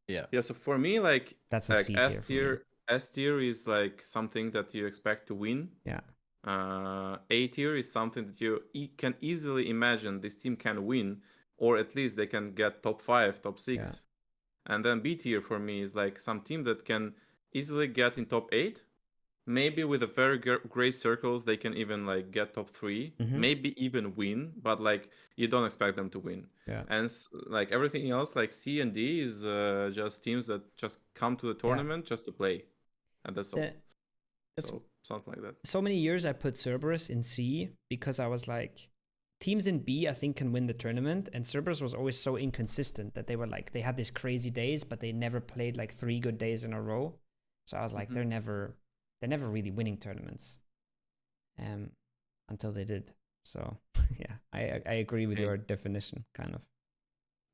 Yeah. yeah. So for me, like That's a like C tier S for me. tier, S tier is like something that you expect to win. Yeah. A tier is something that you can easily imagine this team can win, or at least they can get top 5, top 6. Yeah. And then B tier for me is like some team that can easily get in top 8. Maybe with a very great circles, they can even like get top 3, Mm-hmm. maybe even win, but like you don't expect them to win. Yeah. And like everything else, like C and D is just teams that just come to the Yeah. tournament just to play, and that's all. That's So something like that. so many years I put Cerberus in C because I was like, teams in B I think can win the tournament, and Cerberus was always so inconsistent that they were like they had these crazy days, but they never played like 3 good days in a row. So I was like, they're never really winning tournaments, until they did. So yeah, I agree with Okay. your definition, kind of.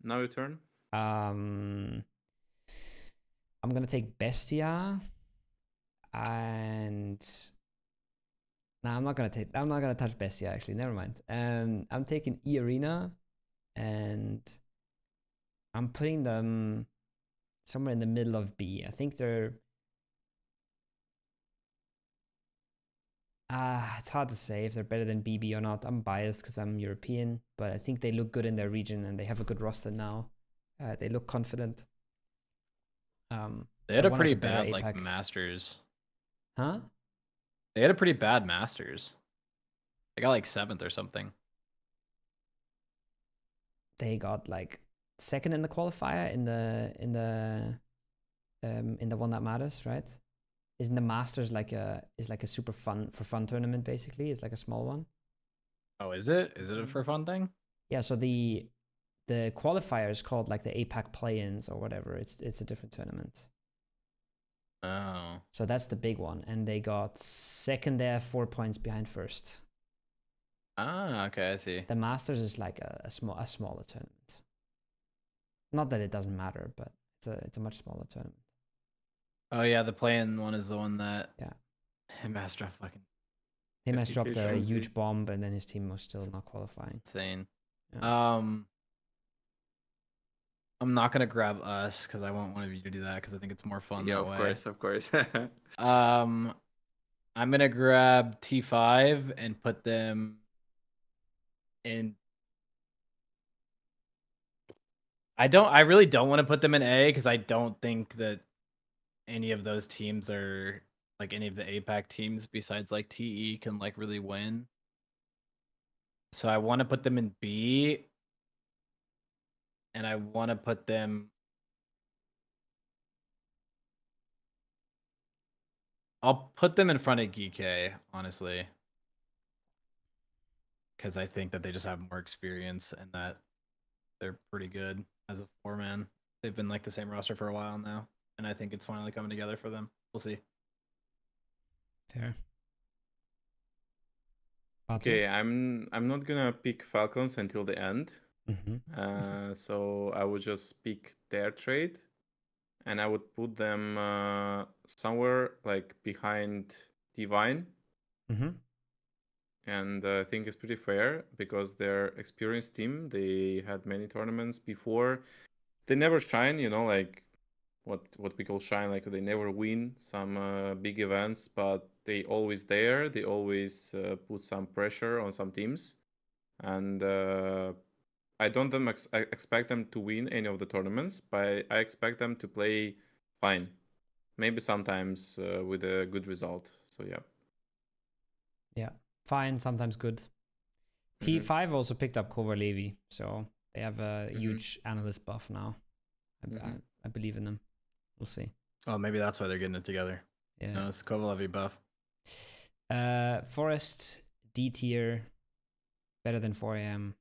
Now your turn. I'm gonna take Bestia, and no, I'm not gonna touch Bestia actually. Never mind. I'm taking E Arena, and I'm putting them somewhere in the middle of B. I think they're it's hard to say if they're better than BB or not. I'm biased because I'm European, but I think they look good in their region and they have a good roster now. They look confident. They had they're a one of pretty the better bad like APAC. Masters. Huh? They had a pretty bad Masters. They got like 7th or something. They got like 2nd in the qualifier in the one that matters, right? Isn't the Masters like a super fun tournament basically? It's like a small one. Oh, is it? Is it a for fun thing? Yeah, so the qualifier is called like the APAC play-ins or whatever. It's a different tournament. Oh. So that's the big one, and they got 2nd there, 4 points behind 1st. Ah, okay, I see. The Masters is like a smaller tournament. Not that it doesn't matter, but it's a much smaller tournament. Oh yeah, the play-in one is the one that Yeah. Master fucking Him has dropped a Shrimzy. huge bomb, and then his team was still not qualifying. insane. Yeah. I'm not gonna grab us because I want one of you to do that because I think it's more fun Yeah, that of way. course, of course. I'm gonna grab T5 and put them in. I really don't want to put them in A because I don't think that any of those teams are like any of the APAC teams besides like TE can like really win. So I want to put them in B, and I want to put them. I'll put them in front of Geekay, honestly, because I think that they just have more experience and that they're pretty good as a 4-man. They've been like the same roster for a while now, and I think it's finally coming together for them. We'll see. Fair. Batu? Okay, I'm not gonna pick Falcons until the end. Mm-hmm. So I would just pick their trade, and I would put them somewhere like behind Divine. Mm-hmm. And I think it's pretty fair because they're experienced team. They had many tournaments before. They never shine, like what we call shine. Like they never win some big events, but they always there. They always put some pressure on some teams, and I don't expect them to win any of the tournaments, but I expect them to play fine. Maybe sometimes with a good result. So yeah. Yeah. Fine, sometimes good. T5 also picked up Cover Levy, so they have a huge analyst buff now. I believe in them. We'll see. Oh, maybe that's why they're getting it together. Yeah. No, it's Kovalevi buff. Forest, D tier, better than 4am.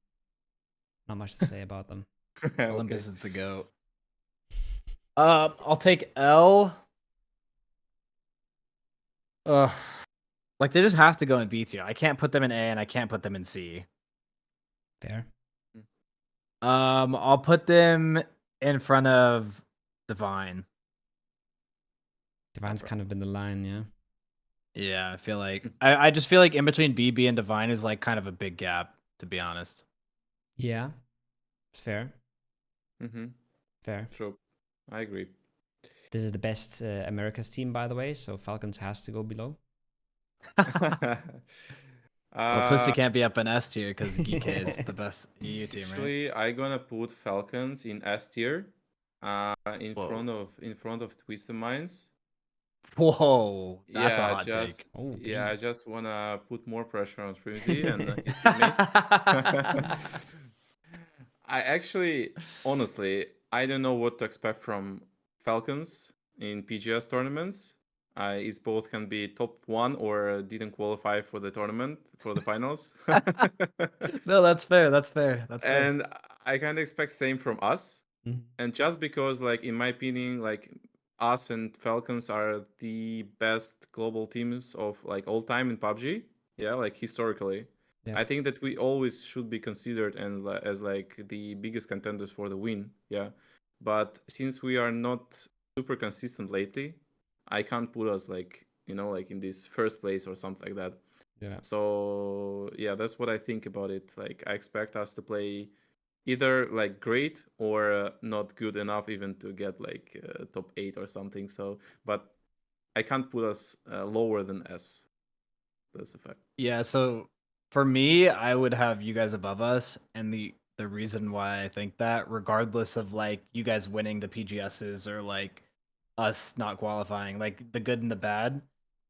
Not much to say about them. Olympus is the GOAT. I'll take L. Like they just have to go in B tier. I can't put them in A and I can't put them in C. Fair. I'll put them in front of Divine. Divine's kind of been the line, yeah. Yeah, I feel like I just feel like in between BB and Divine is like kind of a big gap, to be honest. Yeah, it's fair. Mm-hmm. Fair. True. I agree. This is the best Americas team, by the way, so Falcons has to go below. Well, Twisted can't be up in S tier because Geekay is the best EU team, right? Actually, I'm gonna put Falcons in S tier, in front of Twisted Minds. Whoa, that's a Yeah, hot take. Oh, I B. just wanna put more pressure on Shrimzy and his teammates. I actually, honestly, I don't know what to expect from Falcons in PGS tournaments. It's both can be top 1 or didn't qualify for the tournament for the finals. No, that's fair. That's fair. That's fair. And I kind of expect same from us. And just because, like, in my opinion, like us and Falcons are the best global teams of like all time in PUBG. Yeah, like historically. Yeah. I think that we always should be considered and as like the biggest contenders for the win. Yeah. But since we are not super consistent lately, I can't put us like, like in this first place or something like that. Yeah. So yeah, that's what I think about it. Like I expect us to play either like great or not good enough even to get like top 8 or something. So, but I can't put us lower than S. That's a fact. Yeah, so for me, I would have you guys above us, and the reason why I think that, regardless of like you guys winning the PGSs or like us not qualifying, like the good and the bad,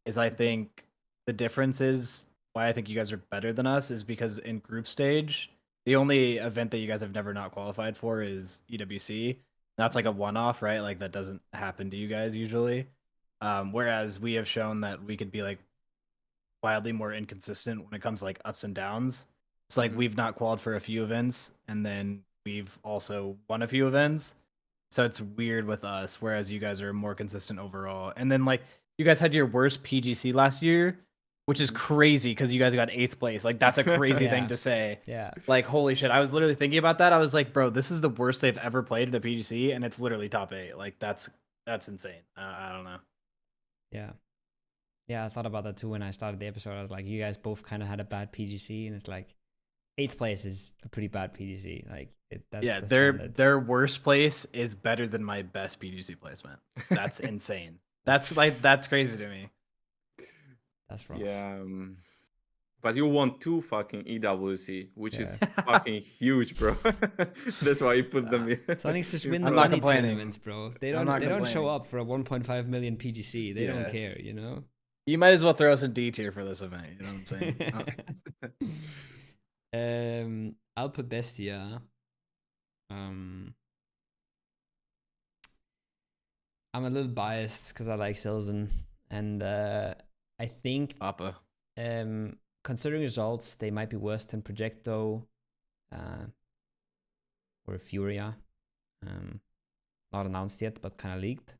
is I think the difference is why I think you guys are better than us is because in group stage, the only event that you guys have never not qualified for is EWC. That's like a one-off, right? Like that doesn't happen to you guys usually. Whereas we have shown that we could be like wildly more inconsistent when it comes to like ups and downs. It's like we've not qualified for a few events and then we've also won a few events. So it's weird with us, whereas you guys are more consistent overall. And then like you guys had your worst PGC last year, which is crazy because you guys got 8th place. Like that's a crazy thing to say. Yeah. Like holy shit. I was literally thinking about that. I was like, bro, this is the worst they've ever played at a PGC and it's literally top 8. Like that's insane. I don't know. Yeah. Yeah, I thought about that too when I started the episode. I was like, you guys both kind of had a bad PGC, and it's like, 8th place is a pretty bad PGC. Like that's Yeah, the their standard. their worst place is better than my best PGC placement. That's insane. That's crazy to me. That's rough. Yeah. But you won 2 fucking EWC, which is Yeah. fucking huge, bro. That's why you put them in. Sonics just in win the I'm not money complaining. tournaments, bro. They I'm don't not they don't show complaining. up for a 1.5 million PGC. They don't Yeah. care, you know? You might as well throw us in D tier for this event. You know what I'm saying? Alpe Bestia. I'm a little biased because I like Silzen, and I think Papa. considering results, they might be worse than Projecto or Furia. Not announced yet, but kind of leaked.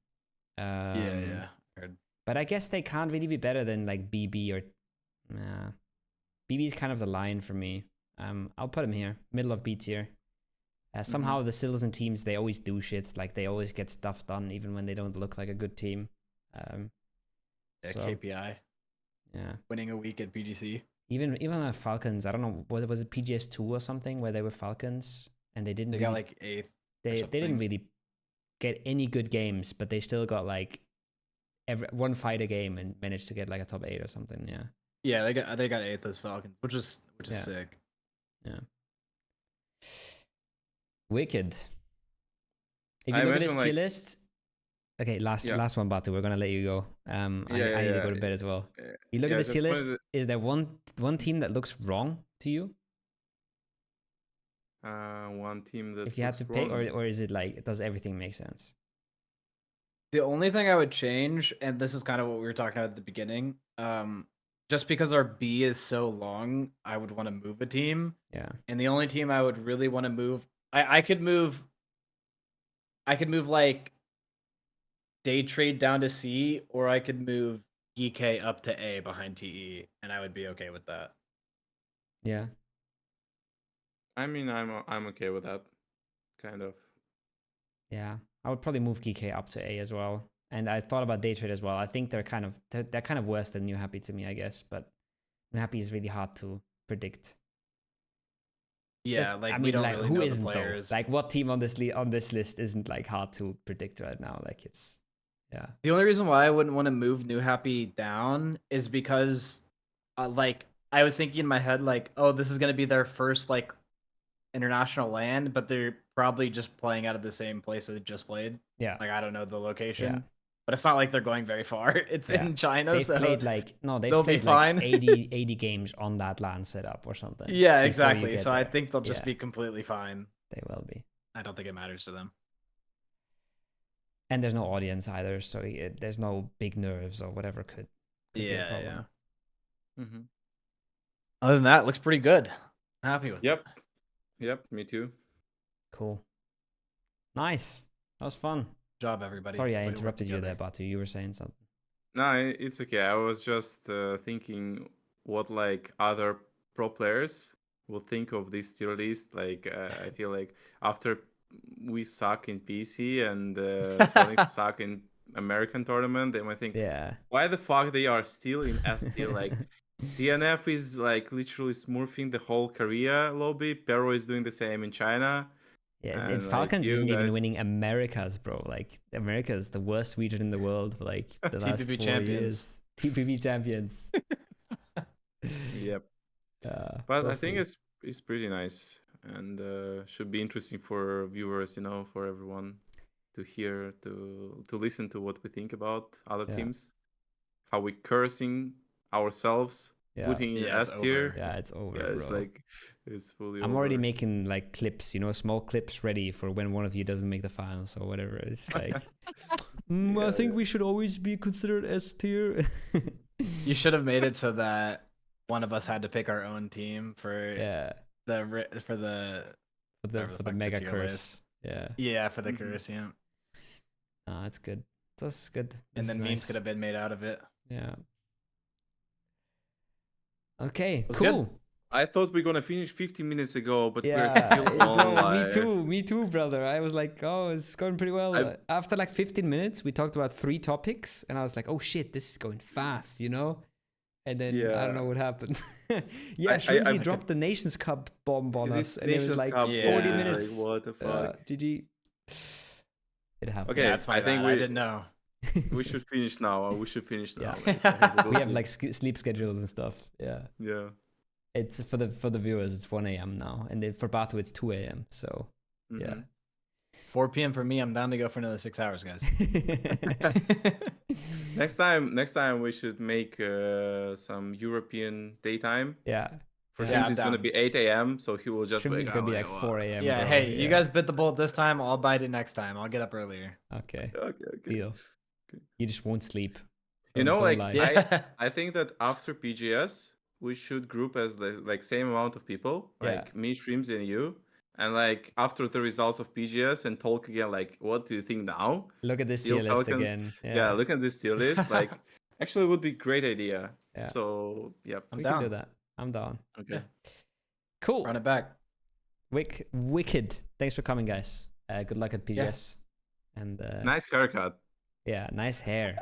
Yeah. Heard. But I guess they can't really be better than like BB or. BB is kind of the line for me. I'll put him here, middle of B tier. Somehow the Silzen teams, they always do shit. Like they always get stuff done, even when they don't look like a good team. So, KPI. yeah. Winning a week at PGC. Even Falcons, I don't know, was it PGS 2 or something where they were Falcons and they didn't They really, got like 8th. they didn't something. really get any good games, but they still got like one fight a game and managed to get like a top 8 or something. Yeah. Yeah, they got 8th as Falcons, which is Yeah. sick. Yeah. Wicked. If I you look at this imagine, tier like- list, okay, last Yeah. one, Batu. We're gonna let you go. I need to go to bed as well. You look at this just tier list. wanted Is there one team that looks wrong to you? one team that If you had looks to pick, wrong. or is it like does everything make sense? The only thing I would change, and this is kind of what we were talking about at the beginning, just because our B is so long, I would want to move a team. Yeah. And the only team I would really want to move, I could move like Day Trade down to C, or I could move Geekay up to A behind TE, and I would be okay with that. Yeah. I mean, I'm okay with that, kind of. Yeah. I would probably move Geekay up to A as well. And I thought about Day Trade as well. I think they're kind of worse than New Happy to me, I guess. But New Happy is really hard to predict. Yeah, Just- like I we mean, don't like really who know isn't the players. though? Like what team on this list isn't like hard to predict right now? Like it's, yeah. The only reason why I wouldn't want to move New Happy down is because, like, I was thinking in my head, like, oh, this is gonna be their first like international land, but they're probably just playing out of the same place they just played. Yeah. Like, I don't know the location, Yeah. but it's not like they're going very far. It's Yeah. in China, They've so played like they'll be played like fine. 80 games on that LAN setup or something. yeah, before you exactly. get So I there. think they'll just Yeah. be completely fine. They will be. I don't think it matters to them. And there's no audience either, so there's no big nerves or whatever could be a Yeah, problem. yeah. Mm-hmm. Other than that, it looks pretty good. Happy with it. Yep, me too. Cool. Nice. That was fun. Good job, everybody. Sorry, I Way to work interrupted you there, together. Batu. You were saying something. No, it's okay. I was just thinking what like other pro players will think of this tier list. Like I feel like after we suck in PC and Sonic suck in American tournament, they might think, Yeah. why the fuck they are still in S tier? Like DNF is like literally smurfing the whole Korea lobby. Pero is doing the same in China. Yeah, And, and like, Falcons you isn't even guys- winning Americas, bro. Like America is the worst region in the world for like the last 4 TPP champions. years. TPP champions. Yep. But we'll I think see. it's pretty nice and should be interesting for viewers, for everyone to hear to listen to what we think about other Yeah. teams, how we cursing ourselves, Yeah. putting in Yeah, it's S tier. over. Yeah, it's over, Yeah, it's bro. like it's fully I'm already over. making like clips, small clips ready for when one of you doesn't make the finals or whatever. It's like, I think we should always be considered S tier. You should have made it so that one of us had to pick our own team for Yeah, the for whatever the the fuck mega tier curse. list. Yeah, Yeah, for the Mhm. curse, yeah. that's good. That's good. And This then is memes nice. could have been made out of it. Yeah. Okay, Was cool. good. I thought we were gonna finish 15 minutes ago, but we're Yeah, still on live. me too, brother. I was like, oh, it's going pretty well. I- After like 15 minutes, we talked about 3 topics, and I was like, oh shit, this is going fast, And then I don't know Yeah. what happened. Yeah, I- Shrimzy I- dropped the Nations Cup bomb on This us, and it was Nations like Cup 40 bomb is like, minutes. what the fuck? GG. It happened. Okay, That's my I think bad. I we- didn't know. We should finish now. We should finish now. Yeah. guys. I have to go We have sleep. like sleep schedules and stuff. Yeah. Yeah. It's for the viewers. It's 1 a.m. now, and then for Batu it's 2 a.m. So yeah. Mhm. 4 p.m. for me. I'm down to go for another 6 hours, guys. Next time we should make some European daytime. Yeah. For Yeah, him, I'm it's gonna down. be 8 a.m. So he will just Shrimzy's wake gonna up be like 4 "Wow." a.m. Yeah, bro. hey, you Yeah. guys bit the bullet this time. I'll bite it next time. I'll get up earlier. Okay. Okay. Deal. Okay. You just won't sleep. You know, Don't like lie. Yeah. I think that after PGS we should group as the like same amount of people, Yeah. like me, Shrimzy, and you, and like after the results of PGS and talk again, like what do you think now? Look at this Steel tier list Falcon. again. Yeah, look at this tier list. Like, actually, would be great idea. Yeah. So, yep. I'm we down. can do that. I'm down. Okay. Cool. Run it back. Wicked. Thanks for coming, guys. Good luck at PGS. And Nice haircut. yeah, nice hair.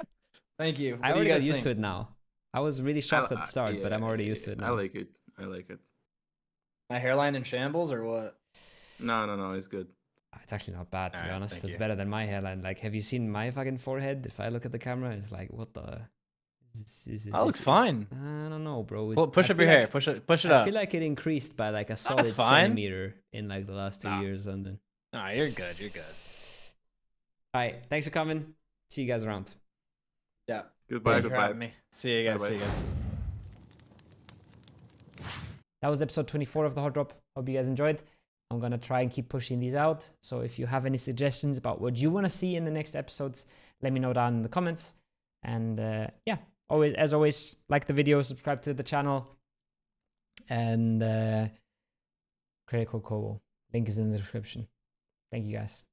Thank you. I already got used to it now. I was really shocked at the start, but I'm already used to it I now. like it. I like it. My hairline in shambles or what? No, it's good. It's actually not bad, to be Alright, honest. thank It's you. better than my hairline. Like, have you seen my fucking forehead? If I look at the camera, it's like, what the? That looks fine. I don't know, bro. Push I up your feel hair. like- Push it I up. feel like it increased by like a solid fine. centimeter in like the last 2 Nah. years. And then, Nah, you're good. You're good. all right, thanks for coming. See you guys around. Yeah. Goodbye, Thank you for goodbye. having me. See you guys. Bye-bye. See you guys. That was episode 24 of the Hot Drop. Hope you guys enjoyed. I'm going to try and keep pushing these out. So if you have any suggestions about what you want to see in the next episodes, let me know down in the comments. And yeah, as always, like the video, subscribe to the channel, and create code THEKOwo. Link is in the description. Thank you guys.